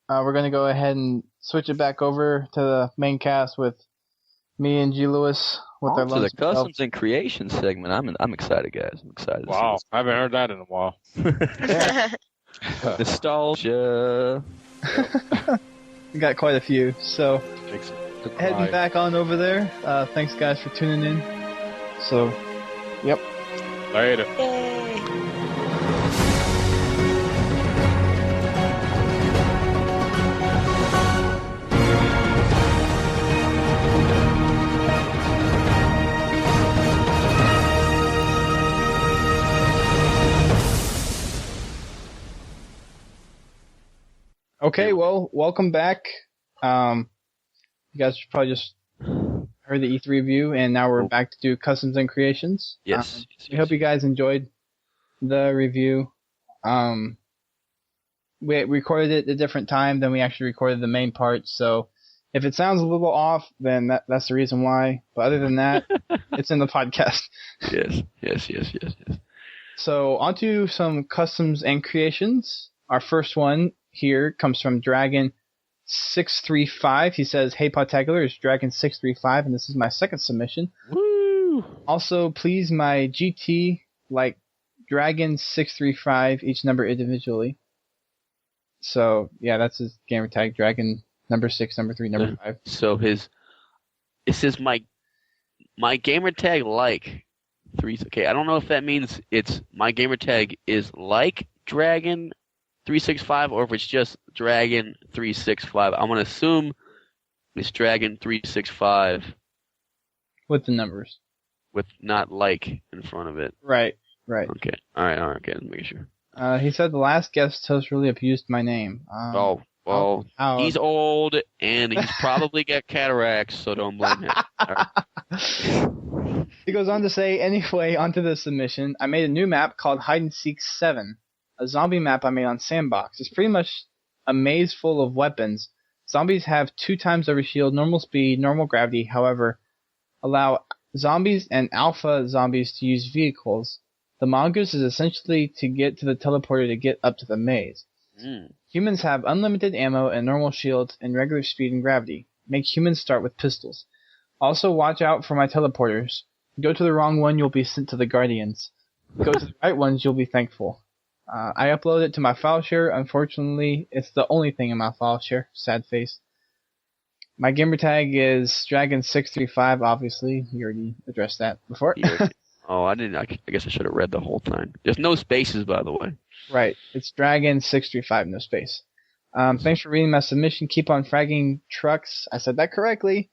Speaker 4: We're going to go ahead and switch it back over to the main cast with me and GLewis with our
Speaker 7: the customs and creation segment. I'm excited, guys. I'm excited.
Speaker 5: Wow, I haven't heard that in a while.
Speaker 7: Nostalgia.
Speaker 4: We got quite a few. So
Speaker 5: Makes to
Speaker 4: heading
Speaker 5: cry.
Speaker 4: back on over there. Thanks guys for tuning in. So, yep.
Speaker 5: Later.
Speaker 6: Yay.
Speaker 4: Okay, well, welcome back. You guys probably just heard the E3 review, and now we're back to do customs and creations.
Speaker 1: Yes.
Speaker 4: We hope you guys enjoyed the review. We recorded it at a different time than we actually recorded the main part, so if it sounds a little off, then that's the reason why. But other than that, it's in the podcast.
Speaker 1: Yes.
Speaker 4: So, on to some customs and creations. Our first one here comes from Dragon635. He says, "Hey Podtacular, it's Dragon635, and this is my second submission.
Speaker 1: Woo!
Speaker 4: Also, please my GT like Dragon635, each number individually." So, yeah, that's his gamer tag, Dragon number 6, number 3, number 5.
Speaker 1: So it says my gamer tag like 3. Okay, I don't know if that means it's my gamer tag is like Dragon 365 or if it's just Dragon 365. I'm gonna assume it's Dragon 365
Speaker 4: With the numbers.
Speaker 1: with not like in front of it.
Speaker 4: Right.
Speaker 1: Okay. All right. Okay. Let's make sure.
Speaker 4: He said the last guest host really abused my name.
Speaker 1: Oh, well,
Speaker 4: how-
Speaker 1: he's old and he's probably got cataracts, so don't blame him. All right.
Speaker 4: He goes on to say, anyway, onto the submission. I made a new map called Hide and Seek 7, a zombie map I made on Sandbox. It's pretty much a maze full of weapons. Zombies have 2 times over shield, normal speed, normal gravity. However, allow zombies and alpha zombies to use vehicles. The mongoose is essentially to get to the teleporter to get up to the maze. Humans have unlimited ammo and normal shields and regular speed and gravity. Make humans start with pistols. Also, watch out for my teleporters. Go to the wrong one, you'll be sent to the Guardians. Go to the right ones, you'll be thankful. I uploaded it to my file share. Unfortunately, it's the only thing in my file share. Sad face. My gamer tag is Dragon635, obviously. We already addressed that before.
Speaker 1: Oh, I didn't. I guess I should have read the whole thing. There's no spaces, by the way.
Speaker 4: Right. It's Dragon635, no space. Thanks for reading my submission. Keep on fragging trucks. I said that correctly.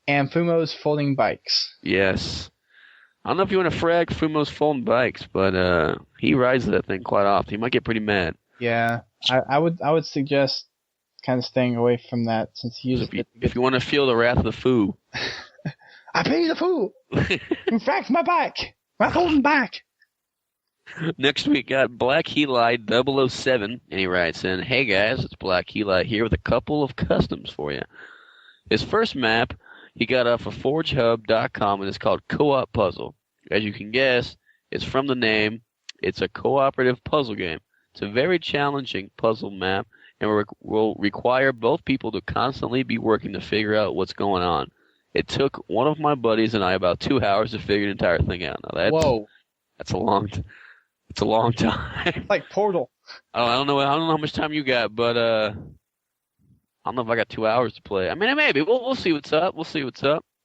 Speaker 4: And Fumo's folding bikes.
Speaker 1: Yes. I don't know if you want to frag Fumo's folding bikes, but he rides that thing quite often. He might get pretty mad.
Speaker 4: Yeah. I would suggest kind of staying away from that since he uses it.
Speaker 1: If you want to feel the wrath of the Foo.
Speaker 4: I pay the fool who frags my bike. My folding bike.
Speaker 1: Next we got Black Helite 007, and he writes in, "Hey guys, it's Black Helite here with a couple of customs for you." His first map he got off of ForgeHub.com, and it's called Co-op Puzzle. As you can guess, it's from the name. It's a cooperative puzzle game. It's a very challenging puzzle map, and will require both people to constantly be working to figure out what's going on. It took one of my buddies and I about 2 hours to figure the entire thing out. Now that's a long time.
Speaker 4: Like Portal.
Speaker 1: I don't know how much time you got, but I don't know if I got 2 hours to play. I mean, maybe we'll see what's up.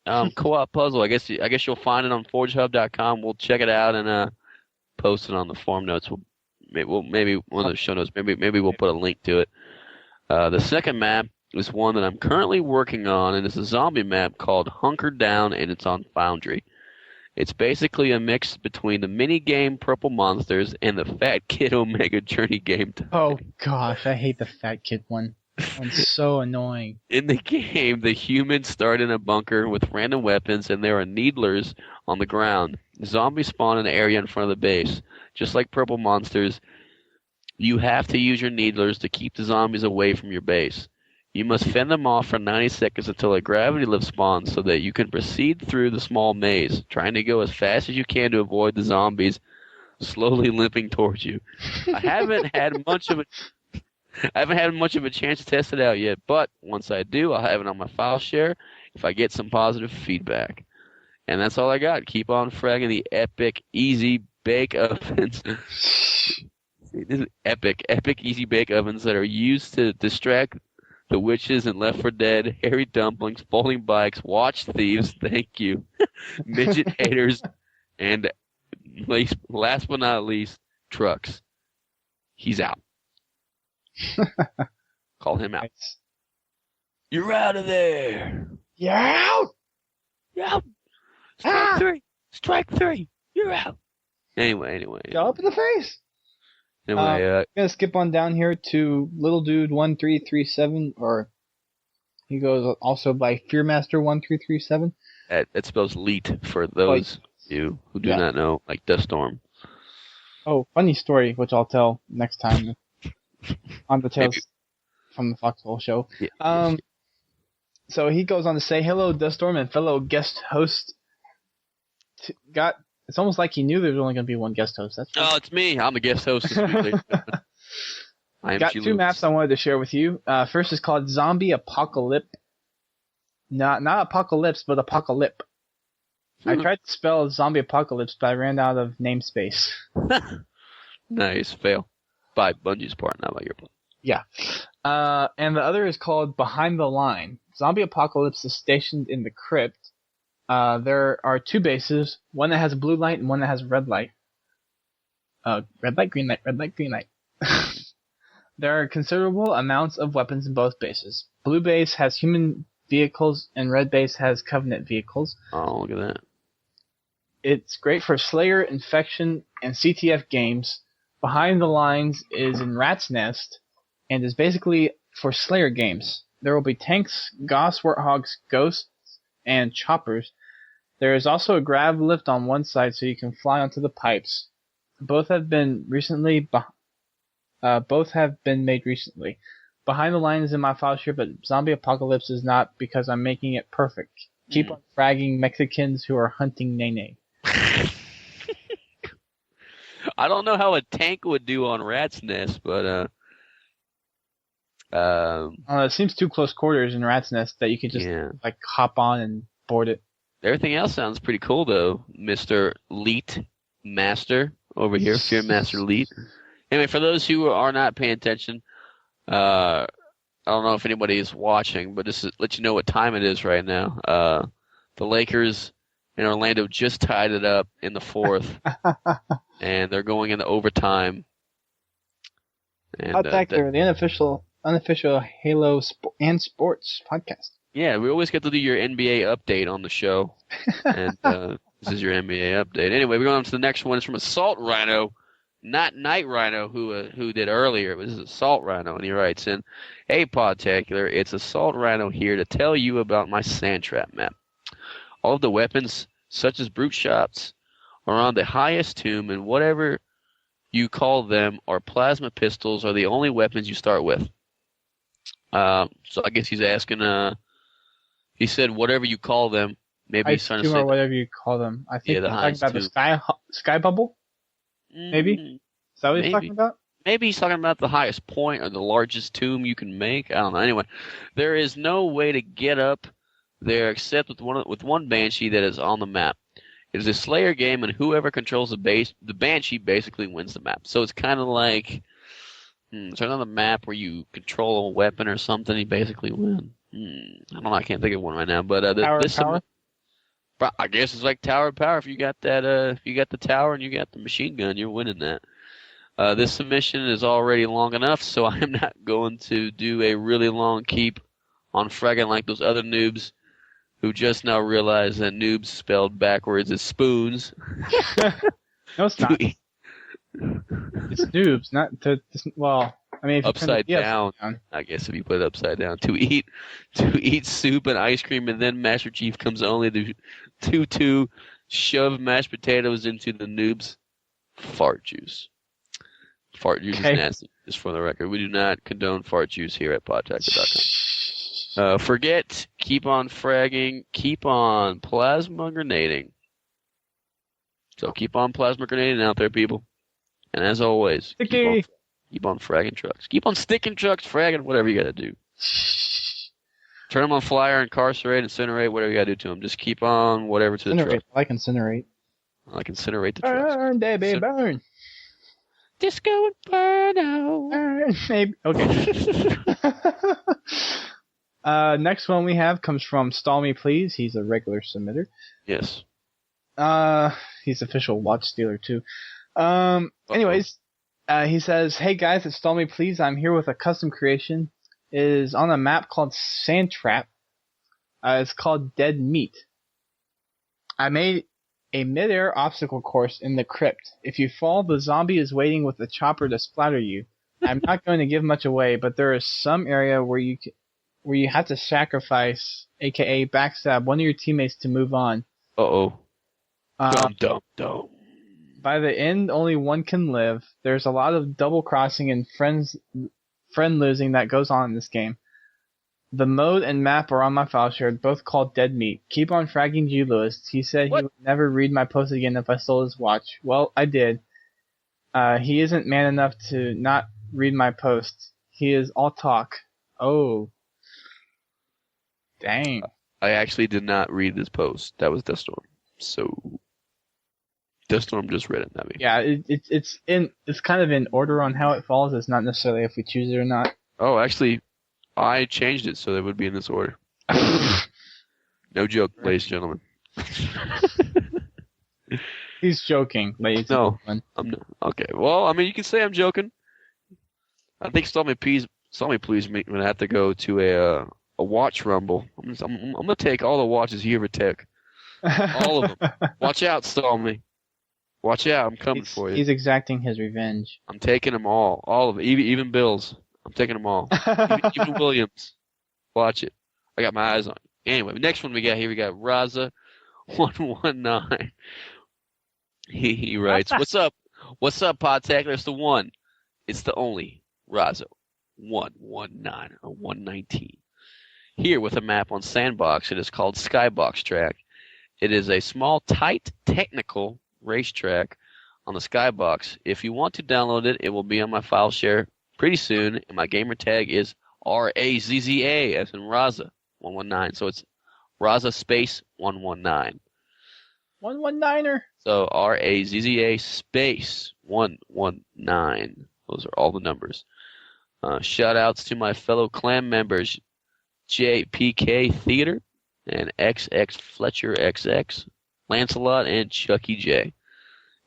Speaker 1: Co-op puzzle. I guess you'll find it on ForgeHub.com. We'll check it out and post it on the forum notes. Maybe one of the show notes. Maybe we'll put a link to it. The second map is one that I'm currently working on, and it's a zombie map called Hunker Down, and it's on Foundry. It's basically a mix between the mini game Purple Monsters and the Fat Kid Omega Journey game.
Speaker 4: Oh gosh, I hate the Fat Kid one. It's so annoying.
Speaker 1: In the game, the humans start in a bunker with random weapons, and there are needlers on the ground. Zombies spawn in the area in front of the base. Just like Purple Monsters, you have to use your needlers to keep the zombies away from your base. You must fend them off for 90 seconds until a gravity lift spawns so that you can proceed through the small maze, trying to go as fast as you can to avoid the zombies slowly limping towards you. I haven't had much of a chance to test it out yet, but once I do, I'll have it on my file share if I get some positive feedback. And that's all I got. Keep on fragging the epic easy bake ovens. This is epic easy bake ovens that are used to distract The Witches and Left 4 Dead, Hairy Dumplings, Bowling Bikes, Watch Thieves, thank you, Midget Haters, and last but not least, Trucks. He's out. Call him out.
Speaker 4: Nice.
Speaker 1: You're out of there.
Speaker 4: You're out!
Speaker 1: You're out. Strike three. Strike three. You're out. Anyway.
Speaker 4: Go up in the face!
Speaker 1: Anyway,
Speaker 4: I'm gonna skip on down here to Little Dude 1337, or he goes also by Fearmaster 1337.
Speaker 1: it spells leet for those of you who do not know, like Dust Storm.
Speaker 4: Oh, funny story, which I'll tell next time on the Tales from the Foxhole show.
Speaker 1: Yeah.
Speaker 4: So he goes on to say, "Hello, Dust Storm and fellow guest host." It's almost like he knew there was only going to be one guest host.
Speaker 1: It's me. I'm the guest host this week. I am
Speaker 4: Got
Speaker 1: GLewis.
Speaker 4: two maps I wanted to share with you. First is called Zombie Apocalypse. Not Apocalypse, but Apocalypse. I tried to spell Zombie Apocalypse, but I ran out of namespace.
Speaker 1: Nice. Fail. By Bungie's part, not by your part.
Speaker 4: Yeah. And the other is called Behind the Line. Zombie Apocalypse is stationed in the crypt. There are two bases, one that has a blue light and one that has a red light. Red light, green light, red light, green light. There are considerable amounts of weapons in both bases. Blue base has human vehicles and red base has Covenant vehicles.
Speaker 1: Oh, look at that.
Speaker 4: It's great for Slayer, Infection, and CTF games. Behind the Lines is in Rat's Nest and is basically for Slayer games. There will be tanks, Gauss, Warthogs, Ghosts, and choppers. There is also a grab lift on one side so you can fly onto the pipes. Both have been made recently. Behind the Line is in my file share, but Zombie Apocalypse is not because I'm making it perfect. Keep on fragging Mexicans who are hunting Nene.
Speaker 1: I don't know how a tank would do on Rat's Nest, but
Speaker 4: it seems too close quarters in Rat's Nest that you could just like hop on and board it.
Speaker 1: Everything else sounds pretty cool, though, Mr. Leet Master over here, Fearmaster Leet. Anyway, for those who are not paying attention, I don't know if anybody is watching, but just to let you know what time it is right now. The Lakers in Orlando just tied it up in the fourth, and they're going into overtime. And,
Speaker 4: Podtacular, the unofficial Halo and Sports podcast.
Speaker 1: Yeah, we always get to do your NBA update on the show, and this is your NBA update. Anyway, we're going on to the next one. It's from Assault Rhino, not Night Rhino, who did earlier. This is Assault Rhino, and he writes in, "Hey, Podtacular, it's Assault Rhino here to tell you about my sand trap map. All of the weapons, such as brute shots, are on the highest tomb, and whatever you call them or plasma pistols are the only weapons you start with." So I guess he's asking, he said whatever you call them. Maybe he's trying to say
Speaker 4: or whatever you call them. I think
Speaker 1: the
Speaker 4: he's talking about the sky bubble? Maybe? Is that what he's talking about?
Speaker 1: Maybe he's talking about the highest point or the largest tomb you can make. I don't know. Anyway, there is no way to get up there except with one Banshee that is on the map. It is a Slayer game, and whoever controls the Banshee basically wins the map. So it's kind of like, is there another map where you control a weapon or something, you basically win? I don't know. I can't think of one right now. But
Speaker 4: Tower Power?
Speaker 1: I guess it's like Tower of Power. If you got that, if you got the tower and you got the machine gun, you're winning that. This submission is already long enough, so I'm not going to do a really long keep on fragging like those other noobs who just now realize that noobs spelled backwards is spoons.
Speaker 4: No, it's not. It's noobs, not to. Well, I mean, if
Speaker 1: upside down. I guess if you put it upside down, to eat soup and ice cream, and then Master Chief comes only to shove mashed potatoes into the noob's fart juice. Fart juice is nasty, just for the record. We do not condone fart juice here at podtacular.com. Forget, keep on fragging, keep on plasma grenading. So keep on plasma grenading out there, people. And as always, keep on fragging trucks. Keep on sticking trucks, fragging, whatever you got to do. Turn them on flyer, incarcerate, incinerate, whatever you got to do to them. Just keep on whatever to the truck.
Speaker 4: I like incinerate.
Speaker 1: I like incinerate the trucks.
Speaker 4: Burn, baby, burn.
Speaker 1: Disco Inferno.
Speaker 4: Burn, baby. Okay. Next one we have comes from Stall Me Please. He's a regular submitter.
Speaker 1: Yes.
Speaker 4: He's official watch stealer too. Anyways, he says, "Hey guys, it's Stall Me Please. I'm here with a custom creation. It is on a map called Sand Trap. It's called Dead Meat. I made a mid-air obstacle course in the crypt. If you fall, the zombie is waiting with a chopper to splatter you. I'm not going to give much away, but there is some area where you have to sacrifice, aka backstab, one of your teammates to move on.
Speaker 1: Uh-oh. Dum.
Speaker 4: By the end, only one can live. There's a lot of double crossing and friend losing that goes on in this game. The mode and map are on my file share, both called Dead Meat. Keep on fragging GLewis. He said he would never read my post again if I stole his watch. Well, I did. He isn't man enough to not read my post. He is all talk. Oh. Dang.
Speaker 1: I actually did not read this post. That was Duststorm. So Duststorm just read it, not me.
Speaker 4: Yeah, it's kind of in order on how it falls. It's not necessarily if we choose it or not.
Speaker 1: Oh, actually, I changed it so it would be in this order. No joke, ladies and gentlemen.
Speaker 4: He's joking, ladies
Speaker 1: No,
Speaker 4: and gentlemen.
Speaker 1: I'm not. Okay, well, I mean, you can say I'm joking. I think Stall Me Please me when I have to go to a watch rumble. I'm gonna take all the watches he ever took. All of them. Watch out, Stall Me. Watch out, I'm coming for you.
Speaker 4: He's exacting his revenge.
Speaker 1: I'm taking them all of it, even Bill's. I'm taking them all. Even Williams. Watch it. I got my eyes on it. Anyway, next one we got here, we got Raza119. He writes, "What's up? What's up, Podtacular? It's the one. It's the only Raza119 or 119. Here with a map on Sandbox. It is called Skybox Track. It is a small, tight, technical racetrack on the Skybox. If you want to download it, it will be on my file share pretty soon, and my gamer tag is RAZZA, as in Raza 119. So it's Raza space 119.
Speaker 4: 119er.
Speaker 1: So RAZZA space 119. Those are all the numbers. Shout outs to my fellow clan members, JPK Theater and XX Fletcher XX, Lancelot, and Chucky J.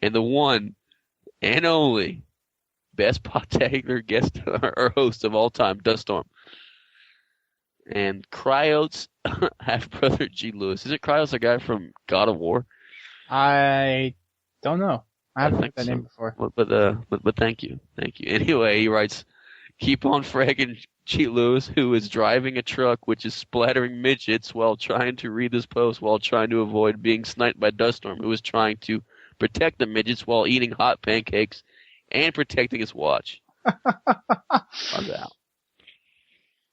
Speaker 1: And the one and only best Podtacular guest or host of all time, Duststorm. And Cryotes half-brother GLewis. Isn't Cryotes a guy from God of War?
Speaker 4: I don't know. I haven't
Speaker 1: think
Speaker 4: heard that
Speaker 1: so.
Speaker 4: name before.
Speaker 1: But thank you. Anyway, he writes, keep on fragging GLewis, who is driving a truck which is splattering midgets while trying to read this post while trying to avoid being sniped by Duststorm, who is trying to protect the midgets while eating hot pancakes and protecting his watch. How's that?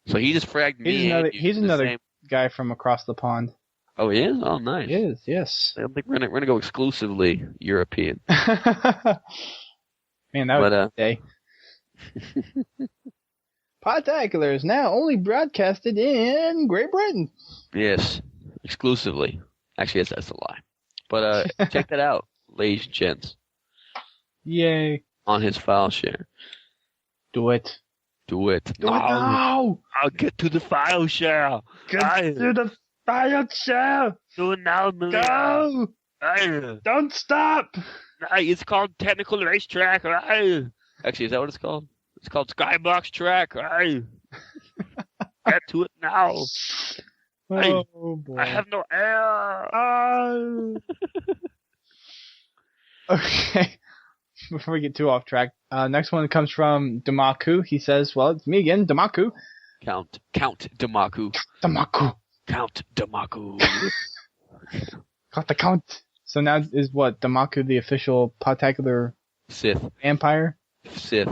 Speaker 1: So he just fragged me.
Speaker 4: He's another guy from across the pond.
Speaker 1: Oh, he is? Oh, nice.
Speaker 4: He is, yes.
Speaker 1: I don't think we're gonna go exclusively European.
Speaker 4: Man, that was a good day. Podtacular is now only broadcasted in Great Britain.
Speaker 1: Yes, exclusively. Actually, that's a lie. But check that out, ladies and gents.
Speaker 4: Yay.
Speaker 1: On his file share.
Speaker 4: Do it.
Speaker 1: Do it.
Speaker 4: Do it now!
Speaker 1: I'll get to the file share.
Speaker 4: Get to the file share!
Speaker 1: Do it now,
Speaker 4: Go! Don't stop!
Speaker 1: It's called Technical Racetrack. Actually, is that what it's called? It's called Skybox Track. Get to it now.
Speaker 4: Oh, boy.
Speaker 1: I have no air.
Speaker 4: Okay. Before we get too off track, next one comes from Damaku. He says, well, it's me again, Damaku.
Speaker 1: Count Damaku.
Speaker 4: Damaku.
Speaker 1: Count Damaku.
Speaker 4: Got the count. So now is what, Damaku the official Podtacular
Speaker 1: Sith.
Speaker 4: Vampire?
Speaker 1: Sith.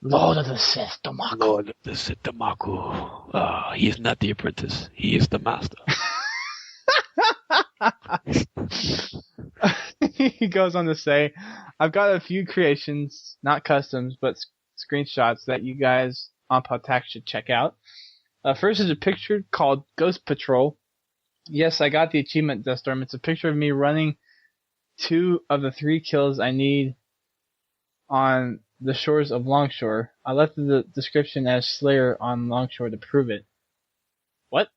Speaker 4: Lord of the Sith, Damaku.
Speaker 1: Lord of the Sith, Damaku. He is not the apprentice. He is the master.
Speaker 4: He goes on to say, I've got a few creations, not customs, but screenshots that you guys on Podtac should check out. First is a picture called Ghost Patrol. Yes, I got the achievement, Duststorm. It's a picture of me running 2 of the 3 kills I need on the shores of Longshore. I left the description as Slayer on Longshore to prove it. What?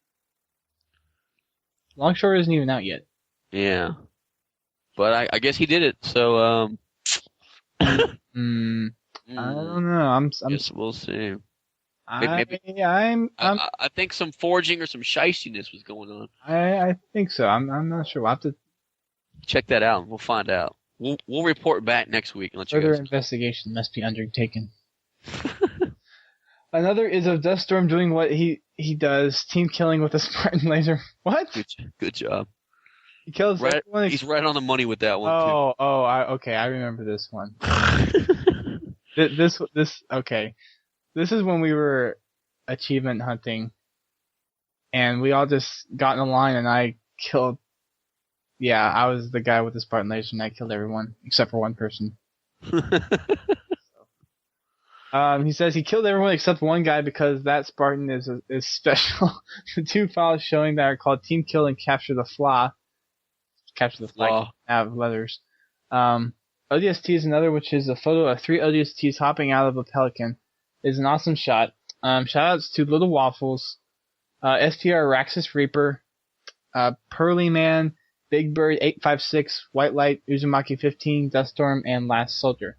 Speaker 4: Longshore isn't even out yet.
Speaker 1: Yeah. But I guess he did it, so,
Speaker 4: I don't know.
Speaker 1: guess we'll see.
Speaker 4: I
Speaker 1: think some forging or some shistiness was going on.
Speaker 4: I think so. I'm not sure. We'll have to
Speaker 1: Check that out. We'll find out. We'll report back next week and let you
Speaker 4: further
Speaker 1: guys.
Speaker 4: investigation must be undertaken. Another is of Deathstorm doing what he does, team killing with a Spartan laser. What?
Speaker 1: Good job.
Speaker 4: He kills everyone.
Speaker 1: He's right on the money with that one
Speaker 4: Okay, I remember this one. Okay. This is when we were achievement hunting, and we all just got in a line, and I killed. Yeah, I was the guy with the Spartan laser, and I killed everyone except for one person. He says he killed everyone except one guy because that Spartan is special. The two files showing that are called Team Kill and Capture the Flaw. Capture the Flaw. Have letters. ODST is another, which is a photo of 3 ODSTs hopping out of a pelican. It's an awesome shot. Shoutouts to Little Waffles, STR Raxus Reaper, Pearly Man, Big Bird 856, White Light, Uzumaki 15, Deathstorm, and Last Soldier.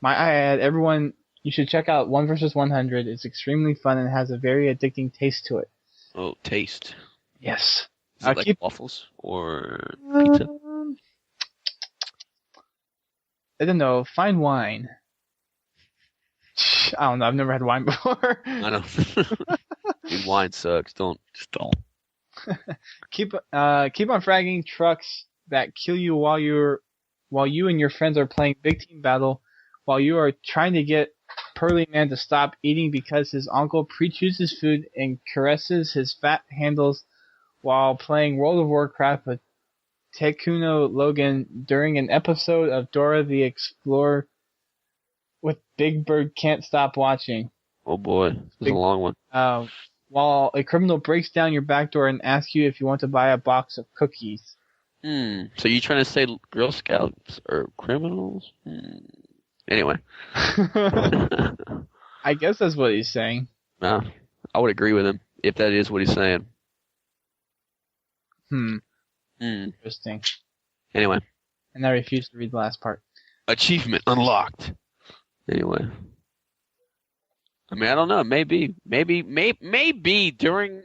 Speaker 4: Might I add, everyone, you should check out 1 vs 100. It's extremely fun and has a very addicting taste to it.
Speaker 1: Oh, taste.
Speaker 4: Yes.
Speaker 1: Is it like waffles or pizza?
Speaker 4: I don't know. Fine wine. I don't know. I've never had wine before.
Speaker 1: I know. Dude, wine sucks. Just don't.
Speaker 4: Keep on fragging trucks that kill you while you and your friends are playing big team battle, while you are trying to get Pearly Man to stop eating because his uncle pre-chews his food and caresses his fat handles while playing World of Warcraft with Tekuno Logan during an episode of Dora the Explorer with Big Bird Can't Stop Watching.
Speaker 1: Oh boy, this is a long one.
Speaker 4: While a criminal breaks down your back door and asks you if you want to buy a box of cookies.
Speaker 1: So you trying to say Girl Scouts are criminals? Anyway.
Speaker 4: I guess that's what he's saying.
Speaker 1: I would agree with him if that is what he's saying.
Speaker 4: Interesting.
Speaker 1: Anyway.
Speaker 4: And I refuse to read the last part.
Speaker 1: Achievement unlocked. Anyway. I mean, I don't know. Maybe during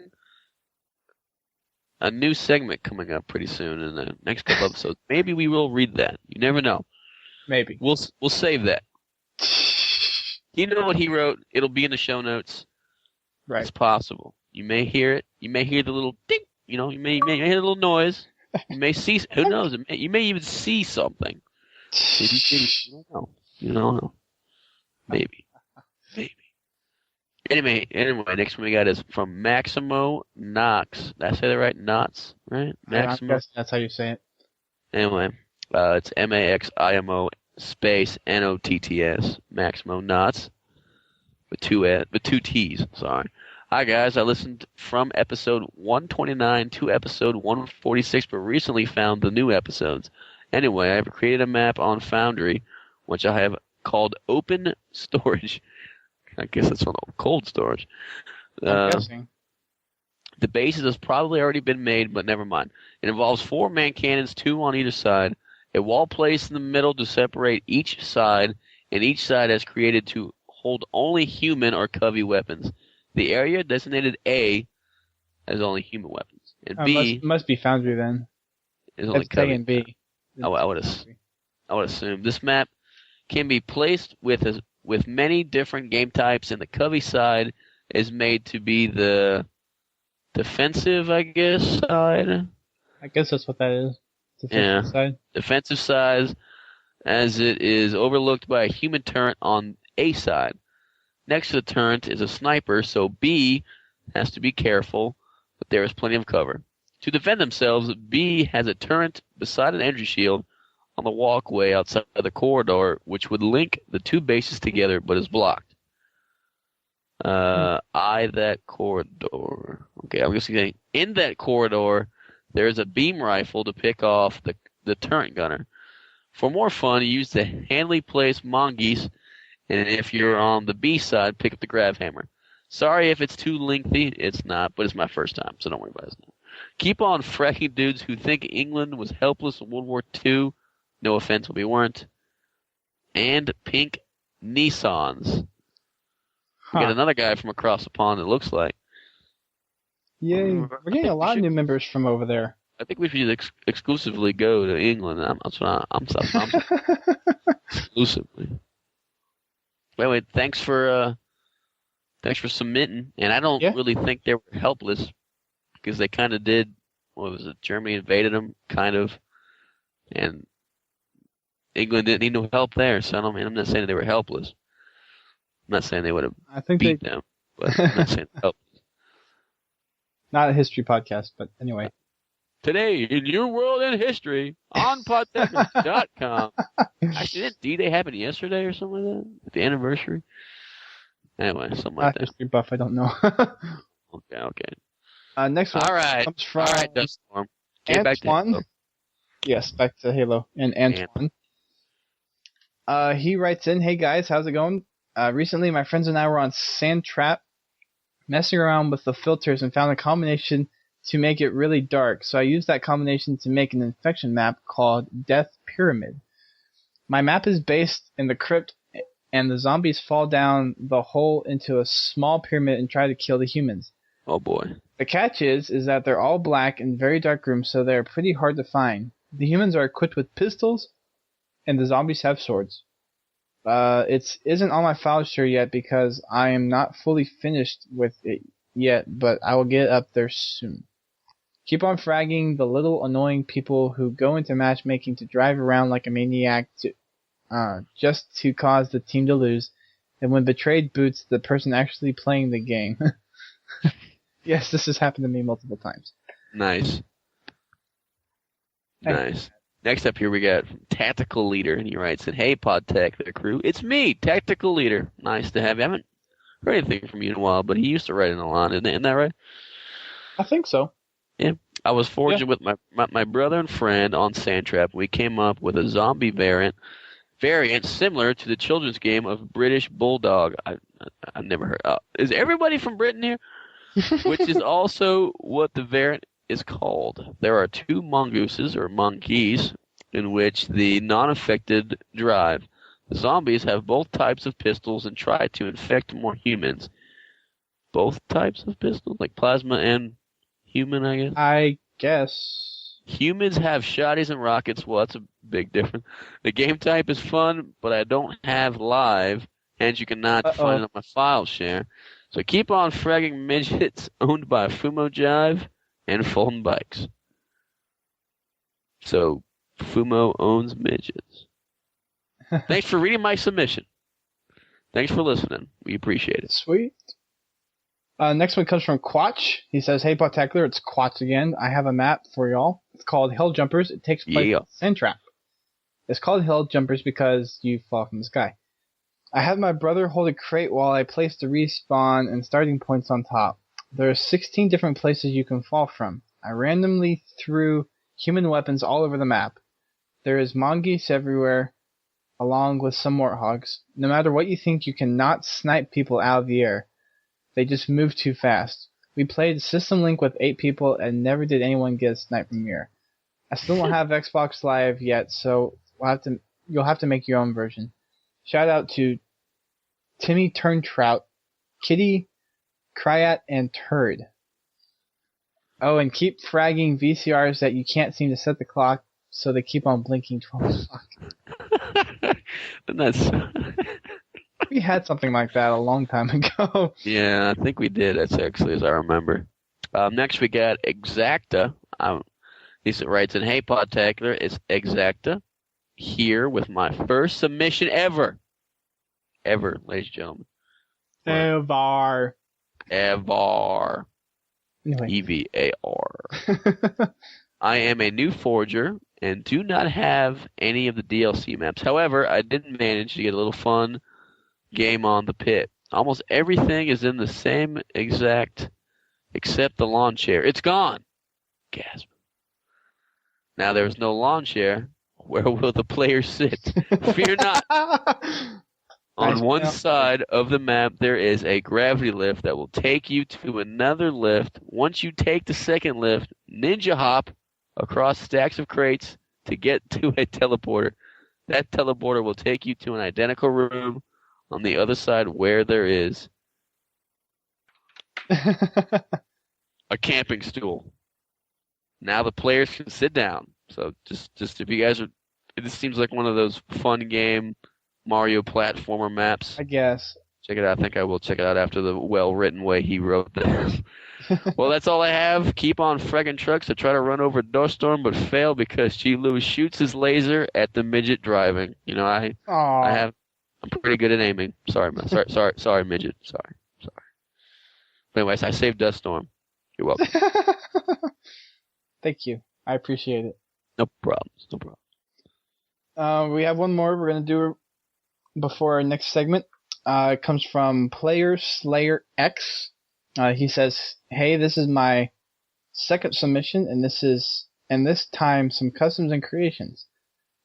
Speaker 1: a new segment coming up pretty soon in the next couple episodes. Maybe we will read that. You never know.
Speaker 4: Maybe.
Speaker 1: We'll save that. You know what he wrote? It'll be in the show notes.
Speaker 4: Right.
Speaker 1: It's possible. You may hear it. You may hear the little ding. You know, you may hear a little noise. You may see. Who knows? You may even see something. Maybe you don't know. You don't know. Maybe. Anyway, next one we got is from Maximo Knox. Did I say that right? Knots, right?
Speaker 4: Maximo. I guess that's how you say it.
Speaker 1: Anyway, it's Maximo space Notts. Maximo Knots with two T's. Sorry. Hi guys, I listened from episode 129 to episode 146, but recently found the new episodes. Anyway, I have created a map on Foundry, which I have called Open Storage. I guess that's on cold storage.
Speaker 4: I'm guessing.
Speaker 1: The bases has probably already been made, but never mind. It involves 4 man cannons, 2 on either side, a wall placed in the middle to separate each side, and each side has created to hold only human or Covey weapons. The area designated A has only human weapons, and B
Speaker 4: must be Foundry then.
Speaker 1: Is only
Speaker 4: Covey. A and B.
Speaker 1: I would assume this map can be placed with many different game types, and the Covey side is made to be the defensive, I guess, side.
Speaker 4: I guess that's what that is. Defensive side.
Speaker 1: Defensive side, as it is overlooked by a human turret on A side. Next to the turret is a sniper, so B has to be careful, but there is plenty of cover. To defend themselves, B has a turret beside an energy shield on the walkway outside the corridor, which would link the 2 bases together, but is blocked. That corridor. Okay, I'm just saying, in that corridor, there is a beam rifle to pick off the turret gunner. For more fun, use the handily placed mongoose And if you're on the B side, pick up the grab hammer. Sorry if it's too lengthy. It's not, but it's my first time, so don't worry about it. Keep on fracking dudes who think England was helpless in World War II. No offense, we weren't. And pink Nissans. We got another guy from across the pond, it looks like.
Speaker 4: Yay. We're getting a lot of new members from over there.
Speaker 1: I think we should exclusively go to England. That's what I'm exclusively. Anyway, thanks for submitting. And I don't really think they were helpless because they kind of did. What was it? Germany invaded them, kind of, and England didn't need no help there. So I'm not saying they were helpless. I'm not saying they would have beat them, but I'm not saying helpless.
Speaker 4: Not a history podcast, but anyway.
Speaker 1: Today in your world and history on Podtacular.com. Actually, didn't D-Day happen yesterday or something like that? The anniversary? Anyway, something like that.
Speaker 4: History buff, I don't know.
Speaker 1: Okay.
Speaker 4: Next one comes from
Speaker 1: Duststorm. Get back to Halo.
Speaker 4: Yes, back to Halo. And Antoine. He writes in, "Hey guys, how's it going? Recently my friends and I were on Sandtrap messing around with the filters and found a combination to make it really dark, so I used that combination to make an infection map called Death Pyramid. My map is based in the crypt, and the zombies fall down the hole into a small pyramid and try to kill the humans.
Speaker 1: Oh boy.
Speaker 4: The catch is that they're all black in very dark rooms, so they're pretty hard to find. The humans are equipped with pistols, and the zombies have swords. It isn't on my file share yet because I am not fully finished with it yet, but I will get up there soon. Keep on fragging the little annoying people who go into matchmaking to drive around like a maniac just to cause the team to lose, and when betrayed boots the person actually playing the game." Yes, this has happened to me multiple times.
Speaker 1: Nice. Next up here we got Tactical Leader, and he writes, "Hey, Podtacular crew, it's me, Tactical Leader. Nice to have you. I haven't heard anything from you in a while, but he used to write in a lot, isn't that right?"
Speaker 4: I think so.
Speaker 1: Yeah. I was foraging with my brother and friend on Sandtrap. We came up with a zombie variant similar to the children's game of British Bulldog. I've never heard. Is everybody from Britain here? Which is also what the variant is called. There are two mongooses, or monkeys, in which the non-affected drive. The zombies have both types of pistols and try to infect more humans. Both types of pistols? Like plasma and human, I guess?
Speaker 4: I guess.
Speaker 1: Humans have shotties and rockets. Well, that's a big difference. The game type is fun, but I don't have live, and you cannot find it on my file share. So keep on fragging midgets owned by Fumo Jive and Fulton Bikes. So, Fumo owns midgets. Thanks for reading my submission. Thanks for listening. We appreciate it.
Speaker 4: Sweet. Next one comes from Quatch. He says, "Hey, Podtacular, it's Quatch again. I have a map for y'all. It's called Hell Jumpers. It takes place in Sandtrap. It's called Hell Jumpers because you fall from the sky. I had my brother hold a crate while I placed the respawn and starting points on top. There are 16 different places you can fall from. I randomly threw human weapons all over the map. There is mongoose everywhere, along with some warthogs. No matter what you think, you cannot snipe people out of the air. They just move too fast. We played System Link with 8 people and never did anyone get a snipe from here. I still don't have Xbox Live yet, so you'll have to make your own version. Shout out to Timmy Turntrout, Kitty, Cryat, and Turd. Oh, and keep fragging VCRs that you can't seem to set the clock, so they keep on blinking 12 o'clock."
Speaker 1: That's...
Speaker 4: We had something like that a long time ago.
Speaker 1: Yeah, I think we did. That's actually, as I remember. Next we got Exacta. He writes in, "Hey, Podtacular, it's Exacta here with my first submission ever. Ever, ladies and gentlemen.
Speaker 4: Evar. Anyway.
Speaker 1: EVAR. I am a new forager and do not have any of the DLC maps. However, I did manage to get a little fun game on the pit. Almost everything is in the same exact except the lawn chair. It's gone. Gasp. Now there is no lawn chair. Where will the players sit? Fear not. On
Speaker 4: Nice
Speaker 1: one
Speaker 4: payoff.
Speaker 1: side of the map, there is a gravity lift that will take you to another lift. Once you take the second lift, ninja hop across stacks of crates to get to a teleporter. That teleporter will take you to an identical room on the other side where there is a camping stool. Now the players can sit down. So just if you guys are, this seems like one of those fun game Mario platformer maps.
Speaker 4: I guess.
Speaker 1: Check it out. I think I will check it out after the well-written way he wrote this. Well, that's all I have. Keep on fragging trucks to try to run over Doorstorm, but fail because GLewis shoots his laser at the midget driving. You know, I'm pretty good at aiming. Sorry, man. Sorry, midget. Sorry. But anyways, I saved Doorstorm. You're welcome.
Speaker 4: Thank you. I appreciate it.
Speaker 1: No problems.
Speaker 4: We have one more we're going to do before our next segment. It comes from Player Slayer X. He says, "Hey, this is my second submission, and this time some customs and creations.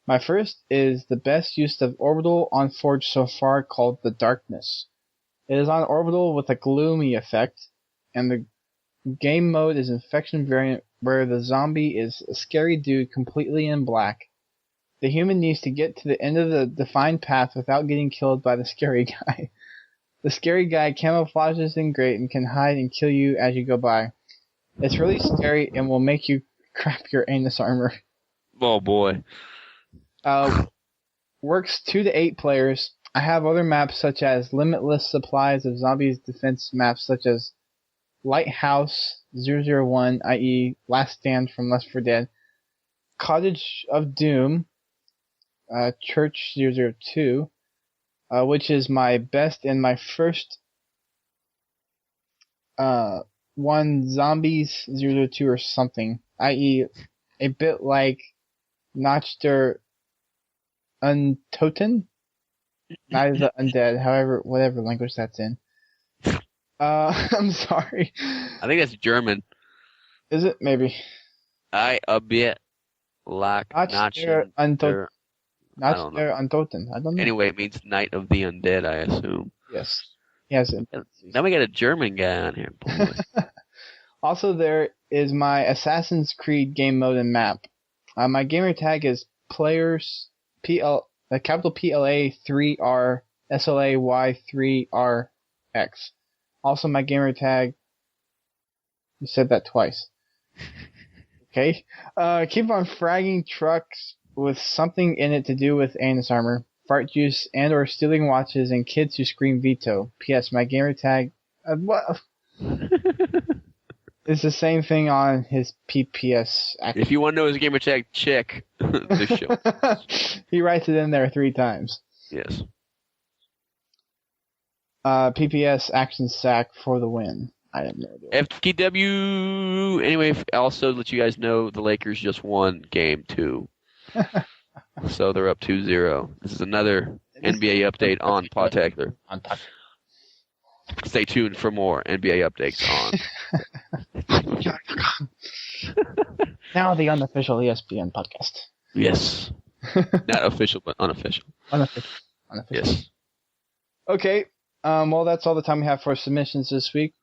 Speaker 4: My first is the best use of Orbital on Forge so far, called the Darkness. It is on Orbital with a gloomy effect, and the game mode is Infection variant, where the zombie is a scary dude completely in black. The human needs to get to the end of the defined path without getting killed by the scary guy. The scary guy camouflages in great and can hide and kill you as you go by. It's really scary and will make you crap your anus armor.
Speaker 1: Oh, boy.
Speaker 4: Works 2 to 8 players. I have other maps such as limitless supplies of zombies defense maps such as Lighthouse 001, i.e. Last Stand from Left 4 Dead, Cottage of Doom, Church 002, which is my best and my first one, Zombies 002 or something, i.e. a bit like Notchter Untoten, not the undead, however, whatever language that's in. I'm sorry.
Speaker 1: I think that's German.
Speaker 4: Is it? Maybe.
Speaker 1: A bit like
Speaker 4: Notchter
Speaker 1: Notcher.
Speaker 4: Notchter Untoten. I don't know.
Speaker 1: Anyway, it means Night of the Undead, I assume.
Speaker 4: Yes. Yes.
Speaker 1: Now we got a German guy on here. Boy.
Speaker 4: Also, there is my Assassin's Creed game mode and map. My gamer tag is players capital PLA 3R SLAY 3RX. Also, my gamer tag. You said that twice. Okay. Keep on fragging trucks with something in it to do with anus armor, fart juice, and or stealing watches and kids who scream veto. P.S. My gamer tag. What? It's the same thing on his PPS.
Speaker 1: If you want to know his gamer tag, check the show.
Speaker 4: He writes it in there 3 times.
Speaker 1: Yes.
Speaker 4: PPS action sack for the win. I have no idea.
Speaker 1: FTW. Anyway, also let you guys know the Lakers just won game 2. So they're up 2-0. This is another NBA update on Podtacular. Stay tuned for more NBA updates on.
Speaker 4: Now the unofficial ESPN podcast.
Speaker 1: Yes. Not official, but unofficial.
Speaker 4: Unofficial.
Speaker 1: Yes.
Speaker 4: Okay. Well, that's all the time we have for submissions this week.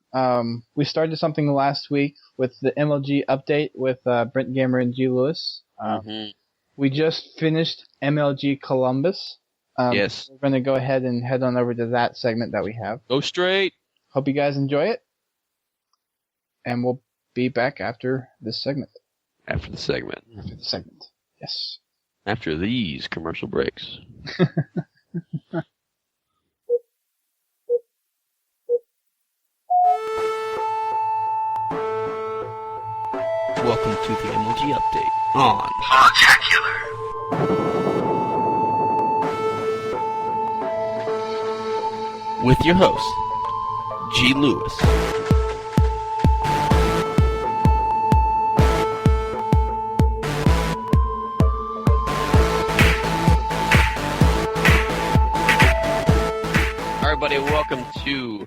Speaker 4: We started something last week with the MLG update with Brent Gamer and GLewis. We just finished MLG Columbus.
Speaker 1: Yes.
Speaker 4: We're going to go ahead and head on over to that segment that we have.
Speaker 1: Go straight.
Speaker 4: Hope you guys enjoy it. And we'll be back after this segment.
Speaker 1: After the segment.
Speaker 4: After the segment. Yes.
Speaker 1: After these commercial breaks. Welcome to the MLG update on
Speaker 3: Podtacular.
Speaker 1: with your host, GLewis. Everybody, welcome to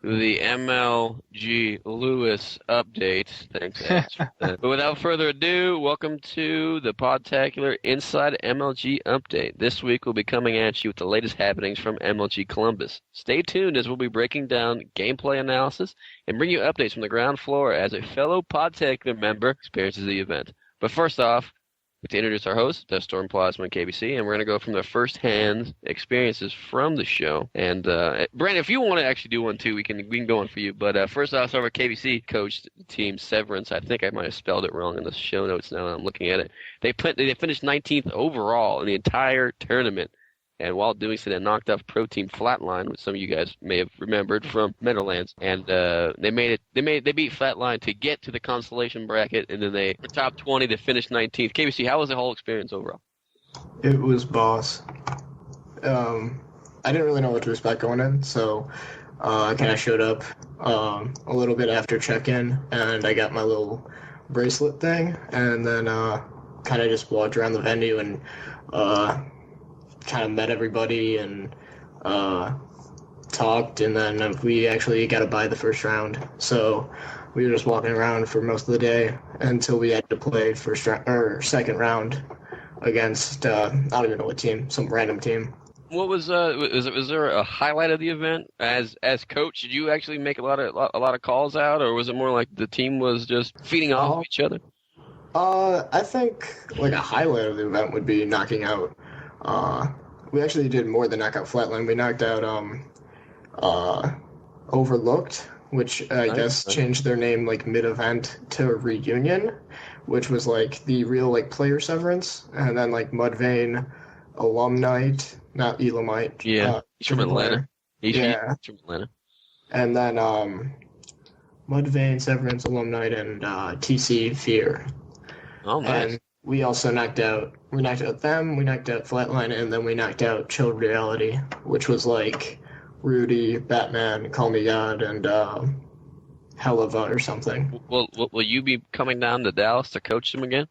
Speaker 1: the MLG Lewis update. Thanks, Ash, for that. But without further ado, welcome to the Podtacular Inside MLG update. This week we'll be coming at you with the latest happenings from MLG Columbus. Stay tuned as we'll be breaking down gameplay analysis and bring you updates from the ground floor as a fellow Podtacular member experiences the event. But first off, we'd like to introduce our host, Storm Plasma and KBC, and we're going to go from the first-hand experiences from the show. And Brandon, if you want to actually do one too, we can go on for you. But first off, our KBC coached the team Severance. I think I might have spelled it wrong in the show notes now that I'm looking at it. They finished 19th overall in the entire tournament. And while doing so, they knocked off Pro Team Flatline, which some of you guys may have remembered from Meadowlands. And they beat Flatline to get to the consolation bracket, and then they were top 20 to finish 19th. KBC, how was the whole experience overall?
Speaker 2: It was boss. I didn't really know what to expect going in, so I kind of showed up a little bit after check-in, and I got my little bracelet thing, and then kind of just walked around the venue and kind of met everybody and talked, and then we actually got to buy the first round. So we were just walking around for most of the day until we had to play second round against I don't even know what team, some random team.
Speaker 1: What was there a highlight of the event as coach? Did you actually make a lot of calls out, or was it more like the team was just feeding off of each other?
Speaker 2: I think like a highlight of the event would be knocking out. We actually did more than knock out Flatline. We knocked out Overlooked, which I guess changed their name like mid-event to Reunion, which was like the real like player Severance, and then like Mudvayne, Alumni, not Elamite.
Speaker 1: Yeah, he's from Atlanta. He's from Atlanta.
Speaker 2: And then Mudvayne, Severance, Alumni, and TC Fear.
Speaker 1: Oh, nice.
Speaker 2: And we also knocked out them, we knocked out Flatline, and then we knocked out Chill Reality, which was like Rudy, Batman, Call Me God, and Helava or something.
Speaker 1: Will you be coming down to Dallas to coach them again?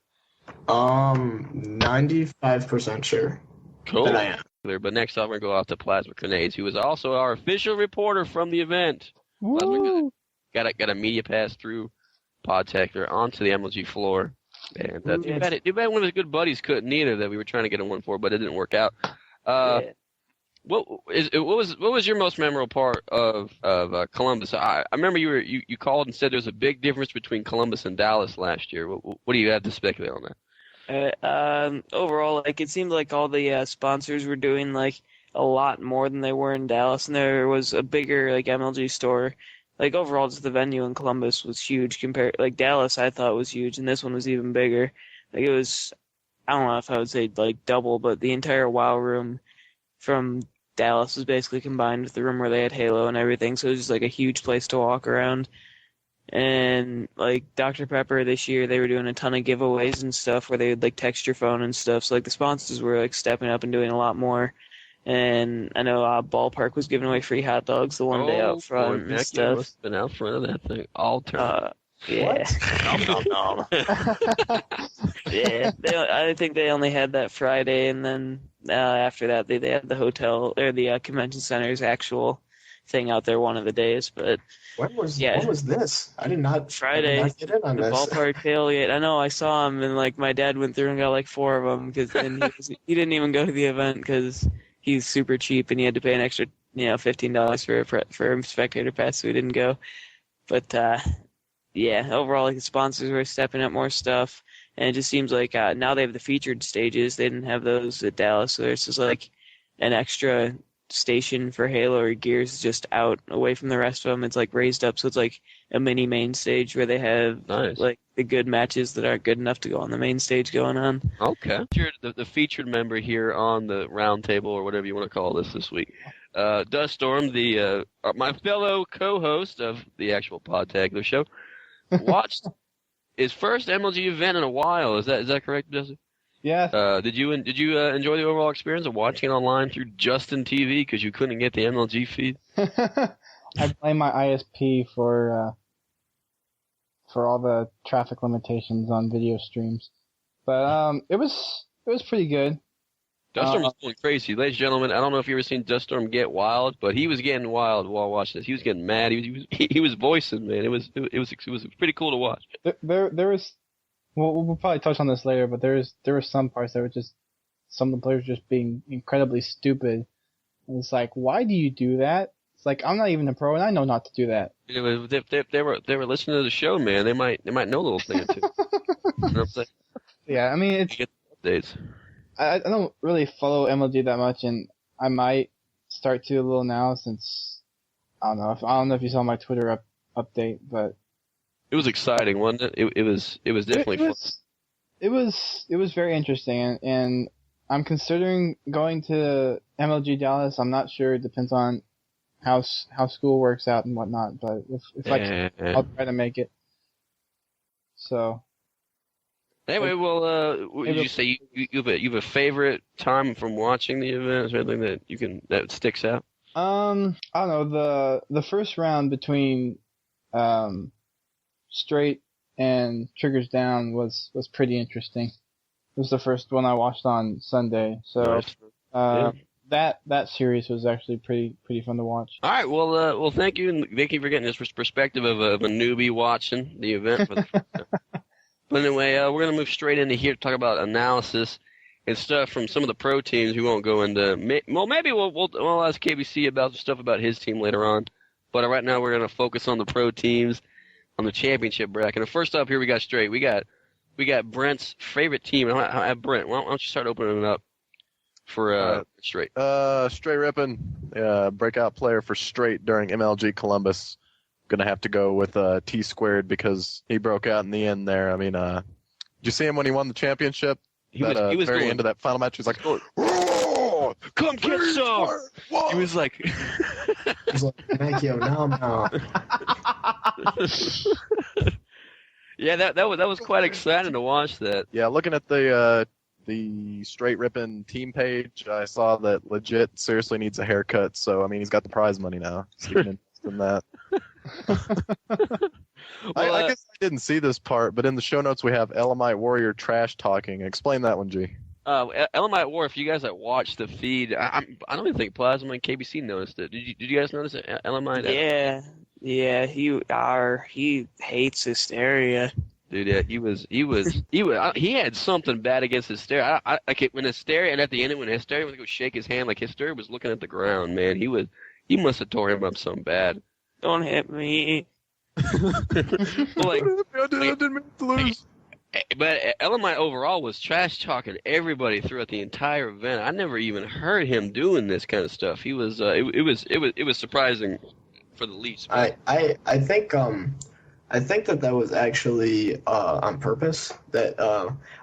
Speaker 2: 95% sure.
Speaker 1: Cool.
Speaker 2: That I am.
Speaker 1: But next up, we're going to go off to Plasma Grenades, who is also our official reporter from the event. Plasma got a media pass through Podtacular onto the MLG floor. And too bad one of his good buddies couldn't either that we were trying to get him one for, but it didn't work out. What was your most memorable part of Columbus? I remember you called and said there was a big difference between Columbus and Dallas last year. What do you have to speculate on that?
Speaker 8: Overall, like it seemed like all the sponsors were doing like a lot more than they were in Dallas, and there was a bigger like MLG store. Like overall, just the venue in Columbus was huge compared. Like Dallas, I thought was huge, and this one was even bigger. Like it was, I don't know if I would say like double, but the entire WoW room from Dallas was basically combined with the room where they had Halo and everything. So it was just like a huge place to walk around. And like Dr. Pepper this year, they were doing a ton of giveaways and stuff where they would like text your phone and stuff. So like the sponsors were like stepping up and doing a lot more. And I know Ballpark was giving away free hot dogs the one day out front and stuff.
Speaker 1: Must have been out front of that thing all turn.
Speaker 8: Yeah. Nom. Yeah. I think they only had that Friday, and then after that they had the hotel or the convention center's actual thing out there one of the days. But
Speaker 2: when was this? I did not
Speaker 8: Friday.
Speaker 2: Get in on
Speaker 8: the
Speaker 2: this.
Speaker 8: Ballpark tailgate. I know. I saw him, and like my dad went through and got like 4 of them because he didn't even go to the event because he's super cheap and he had to pay an extra $15 for a spectator pass, so he didn't go. But overall, like the sponsors were stepping up more stuff, and it just seems like now they have the featured stages. They didn't have those at Dallas, so there's just like an extra station for Halo or Gears just out away from the rest of them. It's like raised up, so it's like a mini main stage where they have like the good matches that aren't good enough to go on the main stage going on.
Speaker 1: Okay. You're the featured member here on the round table or whatever you want to call this week. Dust Storm, my fellow co-host of the actual Podtacular show, watched his first MLG event in a while. Is that correct, Justin?
Speaker 4: Yeah.
Speaker 1: Did you enjoy the overall experience of watching it online through Justin TV because you couldn't get the MLG feed?
Speaker 4: I blame my ISP for all the traffic limitations on video streams, but it was pretty good.
Speaker 1: Duststorm was going crazy, ladies and gentlemen. I don't know if you ever seen Duststorm get wild, but he was getting wild while watching this. He was getting mad. He was voicing, man. It was pretty cool to watch.
Speaker 4: There was, we'll probably touch on this later, but there were some parts that were just some of the players just being incredibly stupid. And it's like, why do you do that? It's like, I'm not even a pro, and I know not to do that.
Speaker 1: They were listening to the show, man. They might know a little thing or two. You know what I'm saying?
Speaker 4: Yeah, I mean, it's.
Speaker 1: Get updates.
Speaker 4: I don't really follow MLG that much, and I might start to a little now since I don't know if you saw my Twitter update, but
Speaker 1: it was exciting, wasn't it? It was definitely fun.
Speaker 4: It was very interesting, and I'm considering going to MLG Dallas. I'm not sure. It depends on how school works out and whatnot, but if I can, I'll try to make it. So.
Speaker 1: Anyway, well, did you say you have a favorite time from watching the event? Is there anything that sticks out?
Speaker 4: I don't know. The first round between Straight and Triggers Down was pretty interesting. It was the first one I watched on Sunday, so that series was actually pretty fun to watch.
Speaker 1: All right, well, thank you, and thank you for getting this perspective of a newbie watching the event. For the But anyway, we're going to move straight into here to talk about analysis and stuff from some of the pro teams. We won't go into well, maybe we'll ask KBC about stuff about his team later on. But right now we're going to focus on the pro teams on the championship bracket. And first up here we got Straight. We got Brent's favorite team. Brent, why don't you start opening it up for Straight?
Speaker 9: Straight Rippin', breakout player for Straight during MLG Columbus. Gonna have to go with T-Squared because he broke out in the end there. I mean, did you see him when he won the championship? He was very into that final match. He was like, "Oh,
Speaker 1: come get some!" He was like,
Speaker 2: He's like, thank you, no.
Speaker 1: Yeah, that was quite exciting to watch that.
Speaker 9: Yeah, looking at the Straight Rippin' team page, I saw that Legit seriously needs a haircut. So I mean, he's got the prize money now. So you can invest in that.
Speaker 1: Well,
Speaker 9: I guess I didn't see this part, but in the show notes we have Elamite Warrior trash talking. Explain that one, G.
Speaker 1: Elamite War, if you guys that watched the feed, I don't even think Plasma and KBC noticed it. Did you guys notice it? Elamite?
Speaker 8: Yeah, he hates Hysteria.
Speaker 1: Dude, yeah, he had something bad against Hysteria. When Hysteria, and at the end when Hysteria went to go shake his hand, like Hysteria was looking at the ground, man. He must have tore him up so bad.
Speaker 8: Don't hit me.
Speaker 1: I
Speaker 9: didn't mean to lose.
Speaker 1: But Elamite overall was trash talking everybody throughout the entire event. I never even heard him doing this kind of stuff. He was it was surprising for the least.
Speaker 2: I think that was actually on purpose. That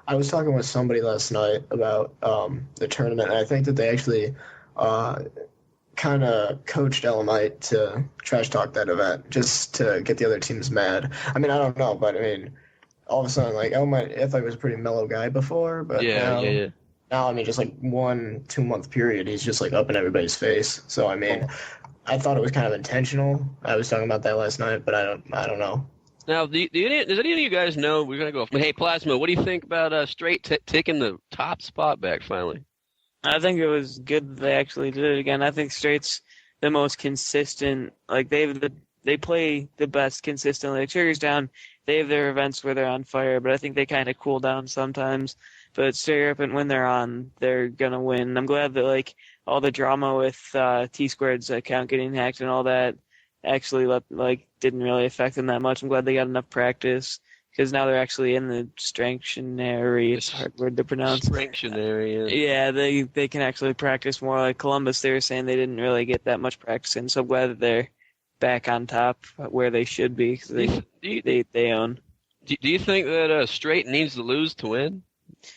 Speaker 2: I was talking with somebody last night about the tournament, and I think that they actually kind of coached Elamite to trash talk that event just to get the other teams mad. I mean, I don't know, but I mean, all of a sudden, like Elamite, I thought he was a pretty mellow guy before, but now I mean, just like 1-2 month period, he's just like up in everybody's face. So I mean, I thought it was kind of intentional. I was talking about that last night, but I don't know.
Speaker 1: Now, does any of you guys know? We're gonna go. Hey, Plasma, what do you think about Straight taking the top spot back finally?
Speaker 8: I think it was good that they actually did it again. I think Straight's the most consistent. Like they play the best consistently. Like Triggers Down, they have their events where they're on fire, but I think they kind of cool down sometimes. But Straight Up, and when they're on, they're gonna win. I'm glad that like all the drama with T-Squared's account getting hacked and all that actually didn't really affect them that much. I'm glad they got enough practice. Because now they're actually in the Strengtionary. It's a hard word to pronounce.
Speaker 1: Strengtionary.
Speaker 8: Yeah, they can actually practice more. Like Columbus, they were saying they didn't really get that much practice in. So I'm glad that they're back on top where they should be. Because they own.
Speaker 1: Do you think that Straight needs to lose to win?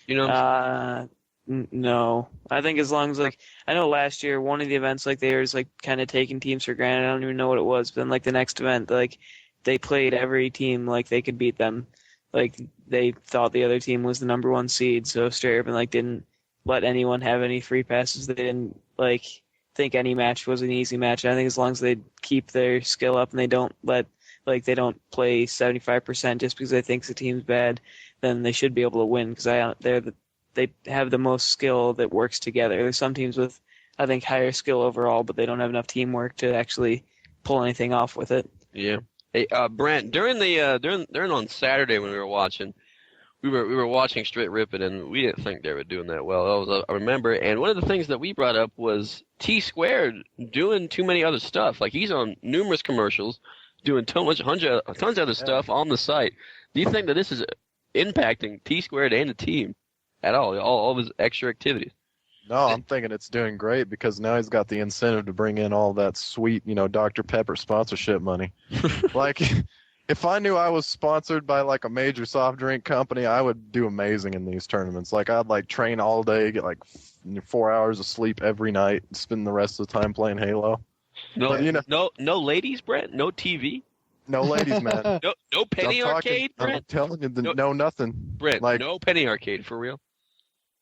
Speaker 1: You know.
Speaker 8: No, I think as long as I know last year one of the events they were just kind of taking teams for granted. I don't even know what it was, but then the next event they played every team like they could beat them. Like they thought the other team was the number one seed, so Straight Urban didn't let anyone have any free passes. They didn't think any match was an easy match. And I think as long as they keep their skill up and they don't they don't play 75% just because they think the team's bad, then they should be able to win because they have the most skill that works together. There's some teams with, I think, higher skill overall, but they don't have enough teamwork to actually pull anything off with it.
Speaker 1: Yeah. Hey, Brent, during on Saturday when we were watching, we were watching Straight Rippin', and we didn't think they were doing that well. I remember, and one of the things that we brought up was T Squared doing too many other stuff. Like, he's on numerous commercials, doing tons of other stuff on the site. Do you think that this is impacting T Squared and the team at all of his extra activities?
Speaker 9: No, I'm thinking it's doing great because now he's got the incentive to bring in all that sweet, Dr. Pepper sponsorship money. Like, if I knew I was sponsored by like a major soft drink company, I would do amazing in these tournaments. Like, I'd like train all day, get like 4 hours of sleep every night, spend the rest of the time playing Halo.
Speaker 1: No, no ladies, Brent. No TV.
Speaker 9: No ladies, man.
Speaker 1: No penny arcade, Brent.
Speaker 9: I'm telling you, no nothing.
Speaker 1: Brent, like, no penny arcade for real.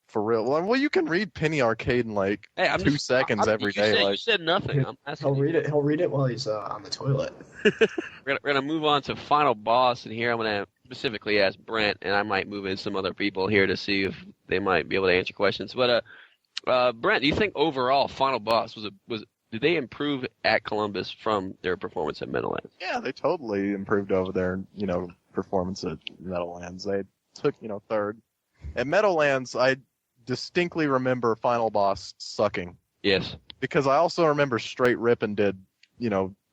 Speaker 9: For real. Well, you can read penny arcade in like 2 seconds every day.
Speaker 1: You said nothing.
Speaker 2: He'll read it. He'll read it while he's on the toilet.
Speaker 1: We're gonna move on to Final Boss, and here I'm gonna specifically ask Brent, and I might move in some other people here to see if they might be able to answer questions. But Brent, do you think overall Final Boss did they improve at Columbus from their performance at Meadowlands?
Speaker 9: Yeah, they totally improved over their performance at Meadowlands. They took third. At Meadowlands, I distinctly remember Final Boss sucking.
Speaker 1: Yes.
Speaker 9: Because I also remember Straight Rippin' did,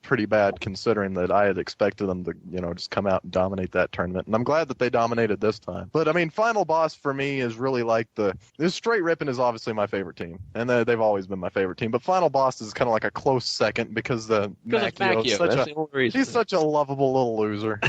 Speaker 9: pretty bad considering that I had expected them to, just come out and dominate that tournament. And I'm glad that they dominated this time. But, I mean, Final Boss for me is really like this Straight Rippin' is obviously my favorite team. And they've always been my favorite team. But Final Boss is kind of like a close second because he's such a lovable little loser.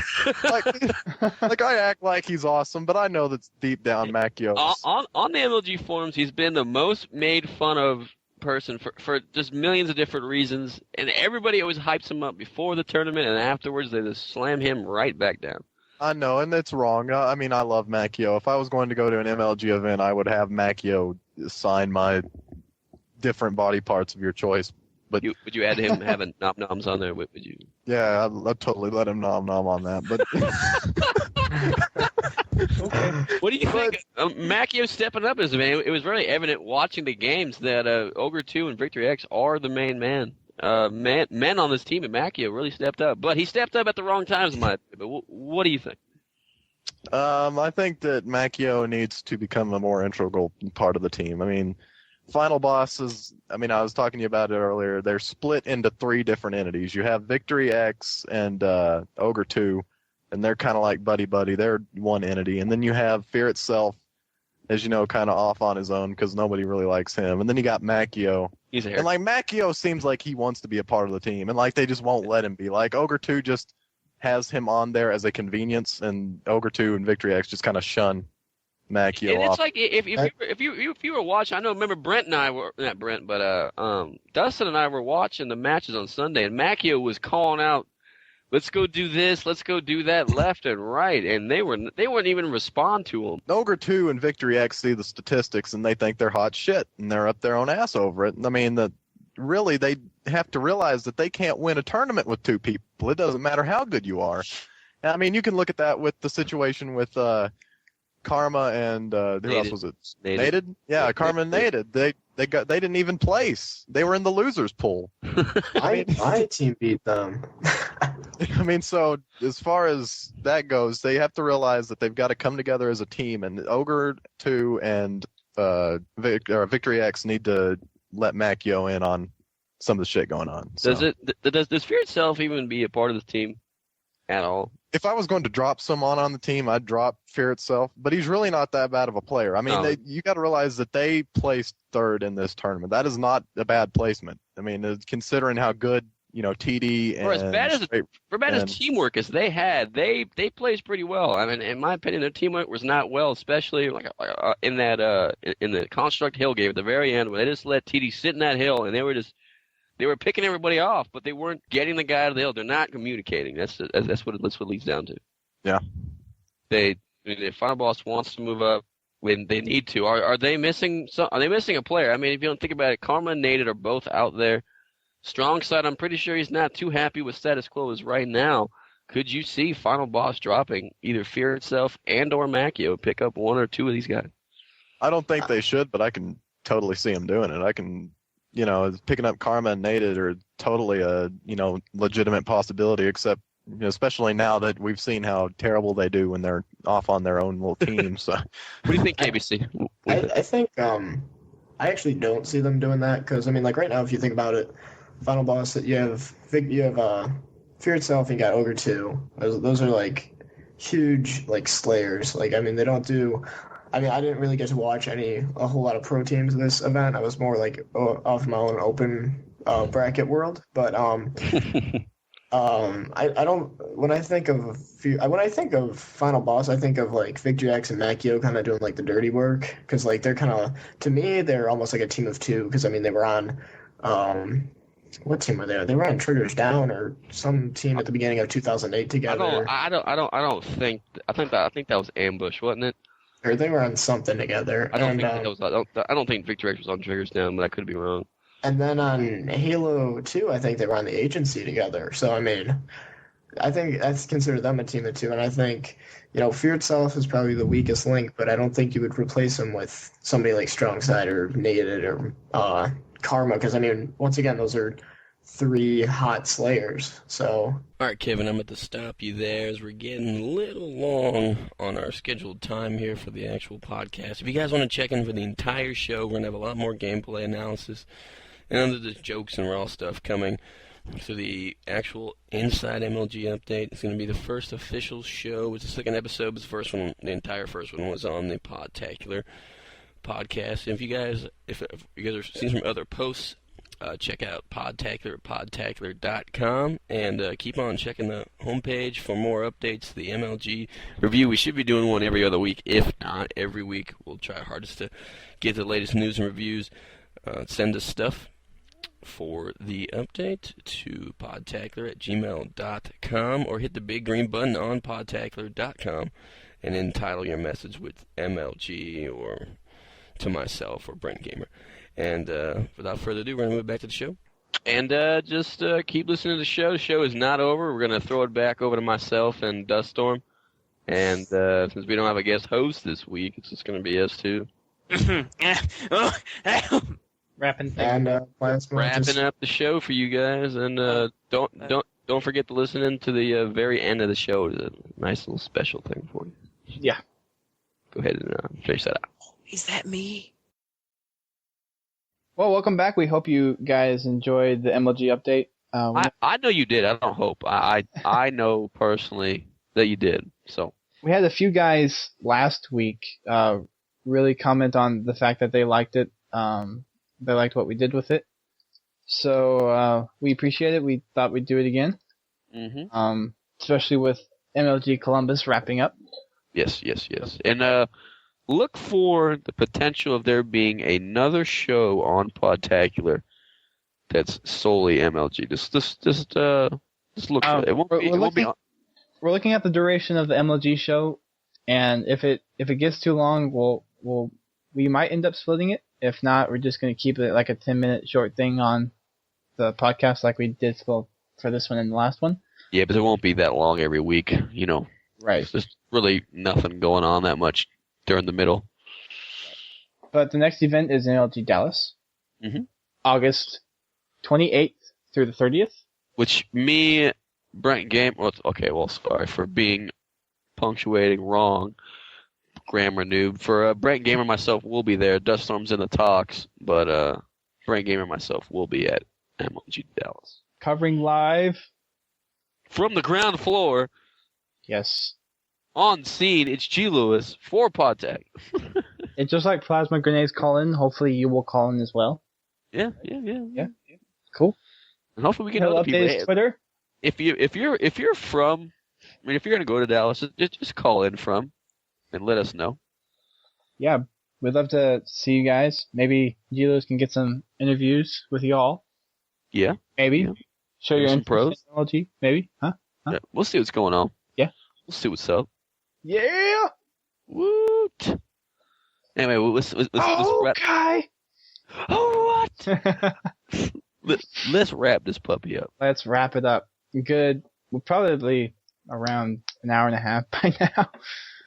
Speaker 9: like I act like he's awesome, but I know that deep down Macchio.
Speaker 1: On the MLG forums, he's been the most made fun of person for just millions of different reasons, and everybody always hypes him up before the tournament, and afterwards they just slam him right back down.
Speaker 9: I know, and that's wrong. I mean, I love Macchio. If I was going to go to an MLG event, I would have Macchio sign my different body parts of your choice. But
Speaker 1: would you add him having nom-noms on there? Would you?
Speaker 9: Yeah, I'd totally let him nom-nom on that. But
Speaker 1: okay. What do you think? Macchio stepping up as a man. It was really evident watching the games that Ogre 2 and Victory X are the main men. Men on this team, and Macchio really stepped up. But he stepped up at the wrong times, in my opinion. But what do you think?
Speaker 9: I think that Macchio needs to become a more integral part of the team. I mean, Final Boss is, I was talking to you about it earlier. They're split into 3 different entities. You have Victory X and Ogre 2, and they're kind of like buddy-buddy. They're one entity. And then you have Fear Itself, as you know, kind of off on his own because nobody really likes him. And then you got Macchio. And, like, Macchio seems like he wants to be a part of the team, and, like, they just won't let him be. Like, Ogre 2 just has him on there as a convenience, and Ogre 2 and Victory X just kind of shun Macchio.
Speaker 1: And
Speaker 9: off.
Speaker 1: it's like if you were watching, I know. Remember Brent and I were not Brent, but Dustin and I were watching the matches on Sunday, and Macchio was calling out, "Let's go do this, let's go do that," left and right, and they wouldn't even respond to him.
Speaker 9: Ogre 2 and Victory X see the statistics, and they think they're hot shit, and they're up their own ass over it. I mean, really they have to realize that they can't win a tournament with 2 people. It doesn't matter how good you are. I mean, you can look at that with the situation with Karma and who else was it? Nated? Yeah, Karma and Nated. They didn't even place. They were in the losers pool.
Speaker 2: My team beat them.
Speaker 9: I mean, so as far as that goes, they have to realize that they've got to come together as a team, and Ogre 2 and Victory X need to let Macchio in on some of the shit going on. So.
Speaker 1: Does Fear Itself even be a part of this team at all?
Speaker 9: If I was going to drop someone on the team, I'd drop Fear Itself, but he's really not that bad of a player. I mean, you got to realize that they placed 3rd in this tournament. That is not a bad placement. I mean, considering how good, TD and
Speaker 1: for as bad as teamwork as they had, they placed pretty well. I mean, in my opinion, their teamwork was not well, especially like in the Construct Hill game at the very end, where they just let TD sit in that hill, and they were picking everybody off, but they weren't getting the guy out of the hill. They're not communicating. That's what it leads down to.
Speaker 9: Yeah.
Speaker 1: If Final Boss wants to move up when they need to, are they missing a player? I mean, if you don't think about it, Karma and Nated are both out there. Strong side, I'm pretty sure he's not too happy with status quo as right now. Could you see Final Boss dropping either Fear Itself and or Macchio, pick up 1 or 2 of these guys?
Speaker 9: I don't think they should, but I can totally see them doing it. I can, picking up Karma and Nated are totally a, legitimate possibility, except, especially now that we've seen how terrible they do when they're off on their own little team. So,
Speaker 1: What do you think, KBC?
Speaker 2: I think I actually don't see them doing that because I mean, like right now, if you think about it, final boss you have Fear itself and you got Ogre 2. Those are like huge like slayers. Like I mean, they don't do. I mean, I didn't really get to watch a whole lot of pro teams this event. I was more like off my own open bracket world. But I don't. When I think of final boss, I think of like VicJax and Makio kind of doing like the dirty work because like they're kind of to me they're almost like a team of two because I mean they were on. What team were they? They were on Triggers Down or some team at the beginning of 2008 together.
Speaker 1: I don't think. I think that was Ambush, wasn't it?
Speaker 2: Or they were on something together.
Speaker 1: I don't think VicJax was on Triggers Down, but I could be wrong.
Speaker 2: And then on Halo 2, I think they were on the agency together. So I mean, I think I'd consider them a team of two. And I think Fear itself is probably the weakest link, but I don't think you would replace him with somebody like Strongside or Nated or Karma, because I mean, once again, those are three hot slayers. So,
Speaker 10: all right, Kevin, I'm going to stop you there as we're getting a little long on our scheduled time here for the actual podcast. If you guys want to check in for the entire show, we're going to have a lot more gameplay analysis and under the jokes and raw stuff coming. So the actual Inside MLG update is going to be the first official show. It's the second episode, but the entire first one was on the Podtacular podcast. And if you guys are seeing some other posts, check out Podtacular, podtacular.com, and keep on checking the homepage for more updates to the MLG review. We should be doing one every other week, if not every week. We'll try our hardest to get the latest news and reviews. Send us stuff for the update to podtacular@gmail.com or hit the big green button on podtacular.com and then title your message with MLG or to myself or Brent Gamer. And without further ado, we're going to move back to the show.
Speaker 1: And just keep listening to the show. The show is not over. We're going to throw it back over to myself and Duststorm. And since we don't have a guest host this week, it's just going to be us two.
Speaker 4: Wrapping
Speaker 2: and
Speaker 1: wrapping up the show for you guys. And don't forget to listen in to the very end of the show. It's a nice little special thing for you.
Speaker 4: Yeah.
Speaker 1: Go ahead and finish that out.
Speaker 8: Is that me?
Speaker 4: Well, welcome back. We hope you guys enjoyed the MLG update.
Speaker 1: I know you did. I don't hope. I know personally that you did. So
Speaker 4: we had a few guys last week really comment on the fact that they liked it. They liked what we did with it. So we appreciate it. We thought we'd do it again.
Speaker 1: Mm-hmm.
Speaker 4: Especially with MLG Columbus wrapping up.
Speaker 1: Yes. And look for the potential of there being another show on Podtacular that's solely MLG. Just look for it. It won't be on.
Speaker 4: We're looking at the duration of the MLG show, and if it gets too long, we might end up splitting it. If not, we're just going to keep it like a 10-minute short thing on the podcast like we did for this one and the last one.
Speaker 1: Yeah, but it won't be that long every week,
Speaker 4: Right.
Speaker 1: There's really nothing going on that much during the middle.
Speaker 4: But the next event is MLG Dallas.
Speaker 1: Mm-hmm.
Speaker 4: August 28th through the 30th.
Speaker 1: Which me, Brent Gamer, sorry for being punctuating wrong. Grammar noob. For Brent Gamer myself will be there. Duststorm's in the talks, but Brent Gamer myself will be at MLG Dallas.
Speaker 4: Covering live.
Speaker 1: From the ground floor.
Speaker 4: Yes.
Speaker 1: On scene, it's GLewis for Podtac.
Speaker 4: It's just like Plasma Grenades call in. Hopefully you will call in as well.
Speaker 1: Yeah.
Speaker 4: Cool.
Speaker 1: And hopefully we can help people.
Speaker 4: Twitter.
Speaker 1: If you're from, if you're gonna go to Dallas, just call in from. And let us know. Yeah,
Speaker 4: we'd love to see you guys. Maybe GLewis can get some interviews with y'all.
Speaker 1: Yeah.
Speaker 4: Maybe.
Speaker 1: Yeah.
Speaker 4: Show your
Speaker 1: some pros.
Speaker 4: Technology. Maybe. Huh?
Speaker 1: Yeah, we'll see what's going on.
Speaker 4: Yeah.
Speaker 1: We'll see what's up.
Speaker 4: Yeah.
Speaker 1: Woot. Anyway, let's wrap.
Speaker 4: Okay.
Speaker 1: Oh, what? let's wrap this puppy up.
Speaker 4: Let's wrap it up. Good. We're probably around an hour and a half by now.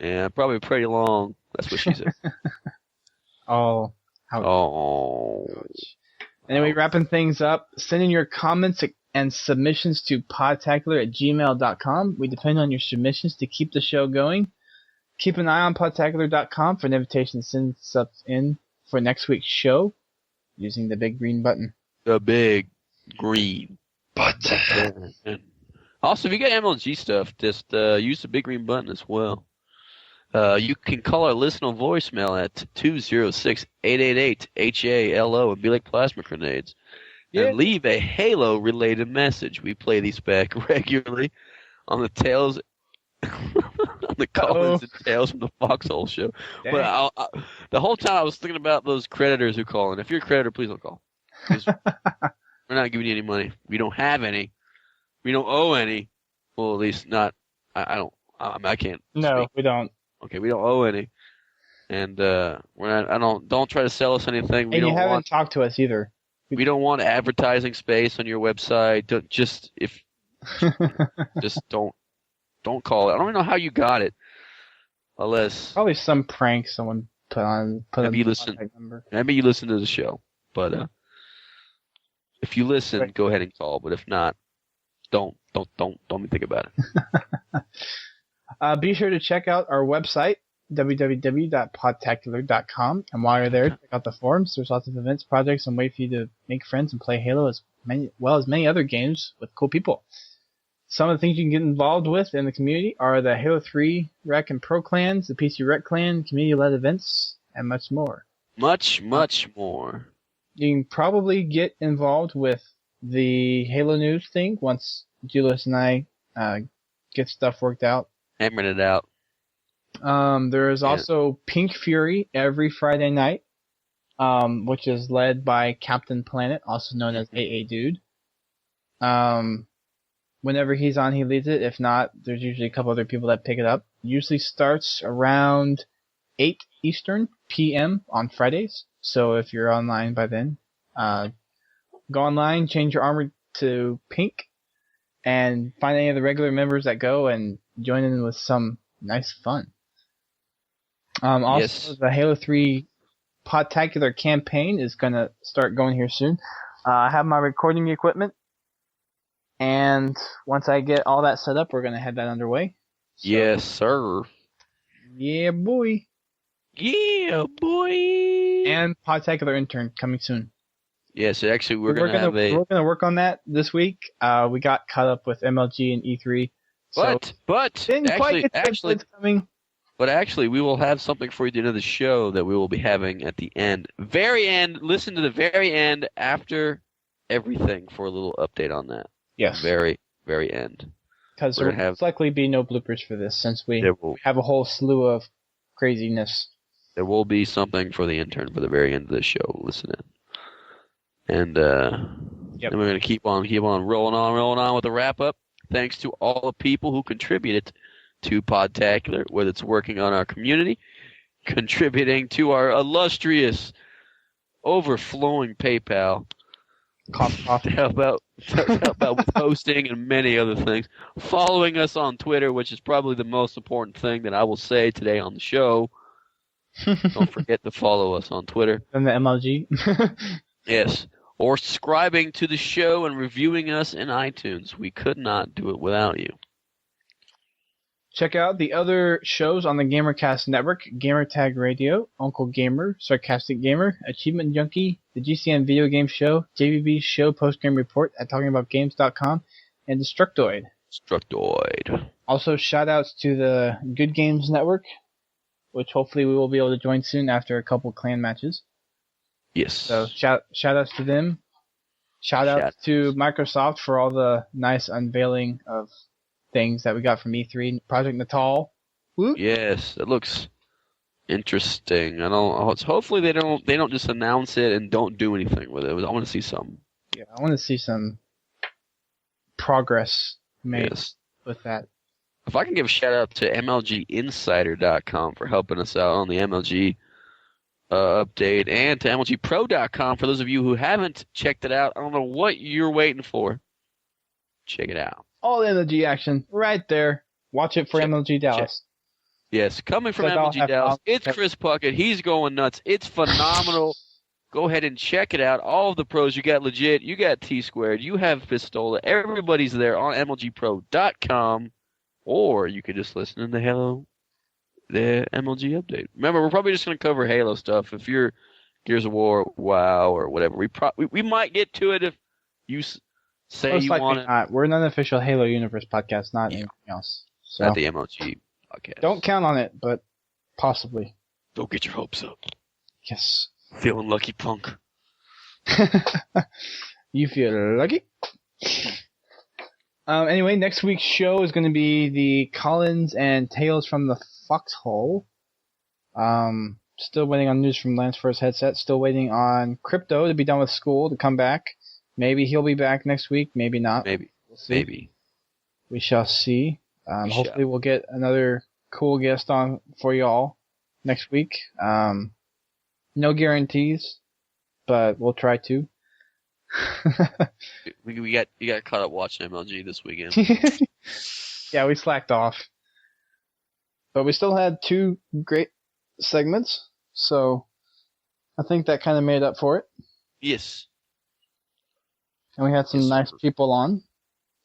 Speaker 1: Yeah, probably pretty long. That's what she said.
Speaker 4: Oh, how
Speaker 1: Oh.
Speaker 4: Anyway, wrapping things up, send in your comments and submissions to podtacular@gmail.com. We depend on your submissions to keep the show going. Keep an eye on podtacular.com for an invitation to send stuff in for next week's show using the big green button.
Speaker 1: The big green button. Also, if you got MLG stuff, just use the big green button as well. You can call our listener voicemail at 206-888-HALO and be like plasma grenades.
Speaker 4: Yeah.
Speaker 1: And leave a Halo-related message. We play these back regularly on the Tales, on the call-ins and Tales from the Foxhole show.
Speaker 4: Dang.
Speaker 1: But the whole time I was thinking about those creditors who call in. If you're a creditor, please don't call. 'Cause we're not giving you any money. We don't have any. We don't owe any. Well, at least not. I don't. I can't.
Speaker 4: No,
Speaker 1: speak.
Speaker 4: we don't.
Speaker 1: Okay, we don't owe any. And we're not. Don't try to sell us anything. We
Speaker 4: And you
Speaker 1: don't
Speaker 4: haven't
Speaker 1: want.
Speaker 4: talked to us either.
Speaker 1: We don't want advertising space on your website. Just don't call it. I don't even know how you got it, unless
Speaker 4: Probably some prank someone put on
Speaker 1: maybe you
Speaker 4: the
Speaker 1: listen.
Speaker 4: contact number.
Speaker 1: Maybe you listen to the show. But if you listen,
Speaker 4: Right.
Speaker 1: go ahead and call. But if not, don't even think about it.
Speaker 4: Be sure to check out our website, www.podtacular.com. And while you're there, check out the forums. There's lots of events, projects, and ways for you to make friends and play Halo as well as many other games with cool people. Some of the things you can get involved with in the community are the Halo 3 Rec and Pro clans, the PC Rec clan, community-led events, and much more.
Speaker 1: Much more.
Speaker 4: You can probably get involved with the Halo news thing once GLewis and I get stuff worked out.
Speaker 1: Hammering it out.
Speaker 4: There is also Pink Fury every Friday night, which is led by Captain Planet, also known as AA Dude. Whenever he's on, he leads it. If not, there's usually a couple other people that pick it up. Usually starts around 8 Eastern PM on Fridays. So if you're online by then, go online, change your armor to pink, and find any of the regular members that go and join in with some nice fun. Also,
Speaker 1: Yes.
Speaker 4: the Halo 3 Podtacular campaign is going to start going here soon. I have my recording equipment, and once I get all that set up, we're going to head that underway. So,
Speaker 1: Yes, sir.
Speaker 4: yeah, boy.
Speaker 1: Yeah, boy.
Speaker 4: And Podtacular intern coming soon.
Speaker 1: Yes, actually, we're gonna have a.
Speaker 4: We're gonna work on that this week. We got caught up with MLG and E3.
Speaker 1: But
Speaker 4: Didn't quite get to what's coming.
Speaker 1: But actually, we will have something for you at the end of the show that we will be having at the end. Very end. Listen to the very end after everything for a little update on that.
Speaker 4: Yes.
Speaker 1: Very, very end.
Speaker 4: Because there will most likely be no bloopers for this since we have a whole slew of craziness.
Speaker 1: There will be something for the intern for the very end of the show. Listen in. And then we're going to keep on rolling on with the wrap-up. Thanks to all the people who contributed to Podtacular, whether it's working on our community, contributing to our illustrious, overflowing PayPal, to help out with hosting and many other things, following us on Twitter, which is probably the most important thing that I will say today on the show. Don't forget to follow us on Twitter.
Speaker 4: And the MLG.
Speaker 1: Yes. Or subscribing to the show and reviewing us in iTunes. We could not do it without you.
Speaker 4: Check out the other shows on the GamerCast Network: Gamertag Radio, Uncle Gamer, Sarcastic Gamer, Achievement Junkie, the GCN Video Game Show, JVB's Show Post-Game Report at TalkingAboutGames.com, and Destructoid. Also, shout-outs to the Good Games Network, which hopefully we will be able to join soon after a couple clan matches.
Speaker 1: Yes.
Speaker 4: So shout-outs to them. Shout-outs to Microsoft for all the nice unveiling of things that we got from E3. Project Natal. Whoop.
Speaker 1: Yes, it looks interesting. Hopefully they don't just announce it and don't do anything with it. I want to see some.
Speaker 4: Yeah, I want to see some progress made with that.
Speaker 1: If I can give a shout out to MLGinsider.com for helping us out on the MLG update, and to MLGpro.com for those of you who haven't checked it out. I don't know what you're waiting for. Check it out.
Speaker 4: All the MLG action right there. Watch it for MLG Dallas.
Speaker 1: Yes, coming from
Speaker 4: Because I'll
Speaker 1: MLG
Speaker 4: have
Speaker 1: Dallas,
Speaker 4: fun.
Speaker 1: it's Chris Puckett. He's going nuts. It's phenomenal. Go ahead and check it out. All of the pros. You got Legit. You got T-Squared. You have Pistola. Everybody's there on MLGpro.com. Or you could just listen to the MLG update. Remember, we're probably just going to cover Halo stuff. If you're Gears of War, WoW, or whatever, we might get to it if you say
Speaker 4: Most
Speaker 1: you
Speaker 4: likely
Speaker 1: want it.
Speaker 4: not. We're an unofficial Halo Universe podcast, not anything else. So
Speaker 1: Not the MLG podcast.
Speaker 4: don't count on it, but possibly.
Speaker 1: Don't get your hopes up.
Speaker 4: Yes.
Speaker 1: Feeling lucky, punk.
Speaker 4: You feel lucky. Anyway, next week's show is going to be the Collins and Tales from the Foxhole. Still waiting on news from Lance for his headset. Still waiting on Crypto to be done with school to come back. Maybe he'll be back next week. Maybe not.
Speaker 1: Maybe.
Speaker 4: We'll see.
Speaker 1: Maybe.
Speaker 4: We shall see. Hopefully we'll get another cool guest on for y'all next week. No guarantees, but we'll try to.
Speaker 1: You got caught up watching MLG this weekend.
Speaker 4: Yeah, we slacked off. But we still had 2 great segments, so I think that kind of made up for it.
Speaker 1: Yes.
Speaker 4: And we had some nice people on.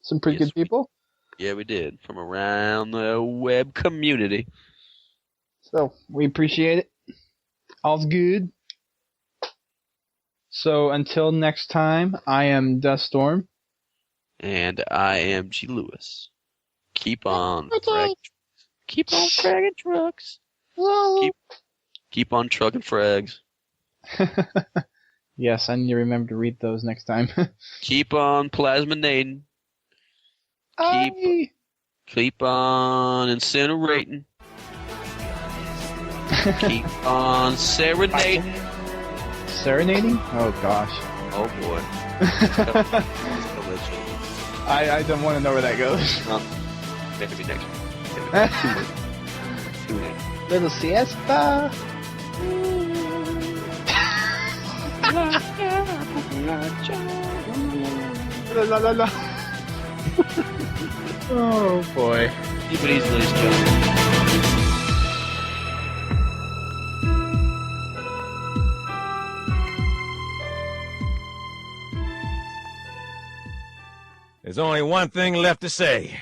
Speaker 4: Some pretty good people.
Speaker 1: Yeah, we did. From around the web community.
Speaker 4: So, we appreciate it. All's good. So, until next time, I am Duststorm.
Speaker 1: And I am GLewis. Keep on fragging trucks. Keep on trucking frags.
Speaker 4: Yes, I need to remember to read those next time.
Speaker 1: Keep on plasminating. Keep on incinerating. Keep on serenading.
Speaker 4: Serenading? Oh gosh.
Speaker 1: Oh boy.
Speaker 4: I don't want to know where that goes.
Speaker 1: Maybe next week.
Speaker 4: Little siesta. La, la, la. Oh boy.
Speaker 1: Keep it easy, ladies and gentlemen.
Speaker 11: There's only one thing left to say.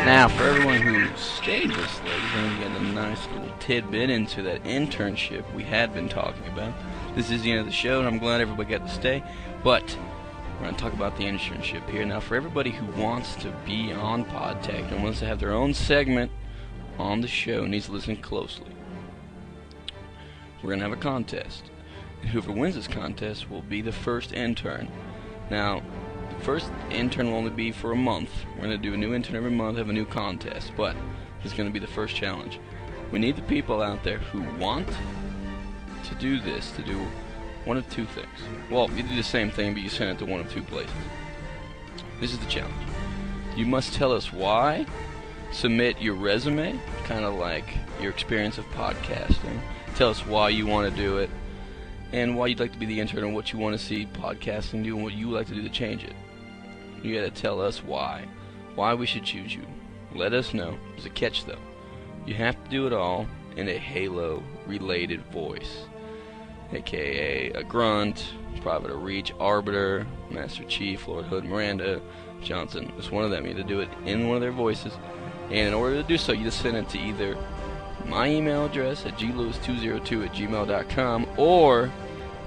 Speaker 10: Now, for everyone who stayed this late, we're going to get a nice little tidbit into that internship we had been talking about. This is the end of the show, and I'm glad everybody got to stay. But we're going to talk about the internship here. Now, for everybody who wants to be on Podtacular and wants to have their own segment on the show, needs to listen closely. We're going to have a contest. And whoever wins this contest will be the first intern. Now, the first intern will only be for a month. We're going to do a new intern every month, have a new contest. But this is going to be the first challenge. We need the people out there who want to do this, to do one of 2 things. Well, you do the same thing, but you send it to one of 2 places. This is the challenge. You must tell us why. Submit your resume, kind of like your experience of podcasting. Tell us why you want to do it, and why you'd like to be the intern, and what you want to see podcasting do, and what you would like to do to change it. You got to tell us why we should choose you. Let us know. There's a catch, though. You have to do it all in a Halo-related voice, aka a Grunt, Private of Reach, Arbiter, Master Chief, Lord Hood, Miranda, Johnson. Just one of them. You have to do it in one of their voices, and in order to do so, you just send it to either my email address at glewis202@gmail.com or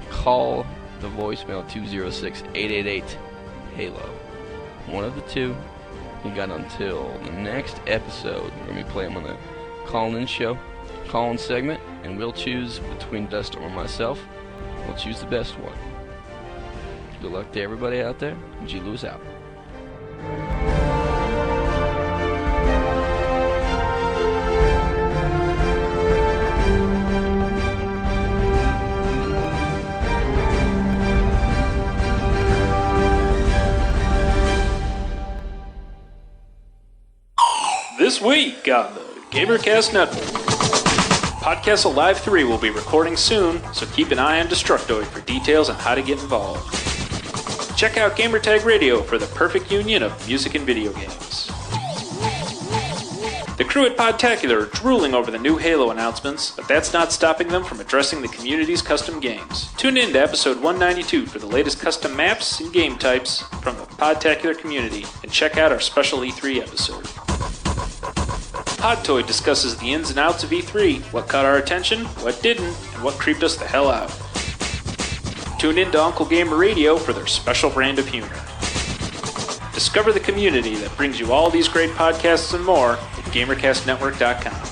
Speaker 10: call the voicemail 206-888-HALO. One of the 2. You got until the next episode. We're going to be playing on the call-in show, call-in segment, and we'll choose between Dustin or myself. We'll choose the best one. Good luck to everybody out there. GLewis out.
Speaker 12: This week on the GamerCast Network. Podcastle Live 3 will be recording soon, so keep an eye on Destructoid for details on how to get involved. Check out Gamertag Radio for the perfect union of music and video games. The crew at Podtacular are drooling over the new Halo announcements, but that's not stopping them from addressing the community's custom games. Tune in to episode 192 for the latest custom maps and game types from the Podtacular community, and check out our special E3 episode. Podtoid discusses the ins and outs of E3, what caught our attention, what didn't, and what creeped us the hell out. Tune in to Uncle Gamer Radio for their special brand of humor. Discover the community that brings you all these great podcasts and more at GamerCastNetwork.com.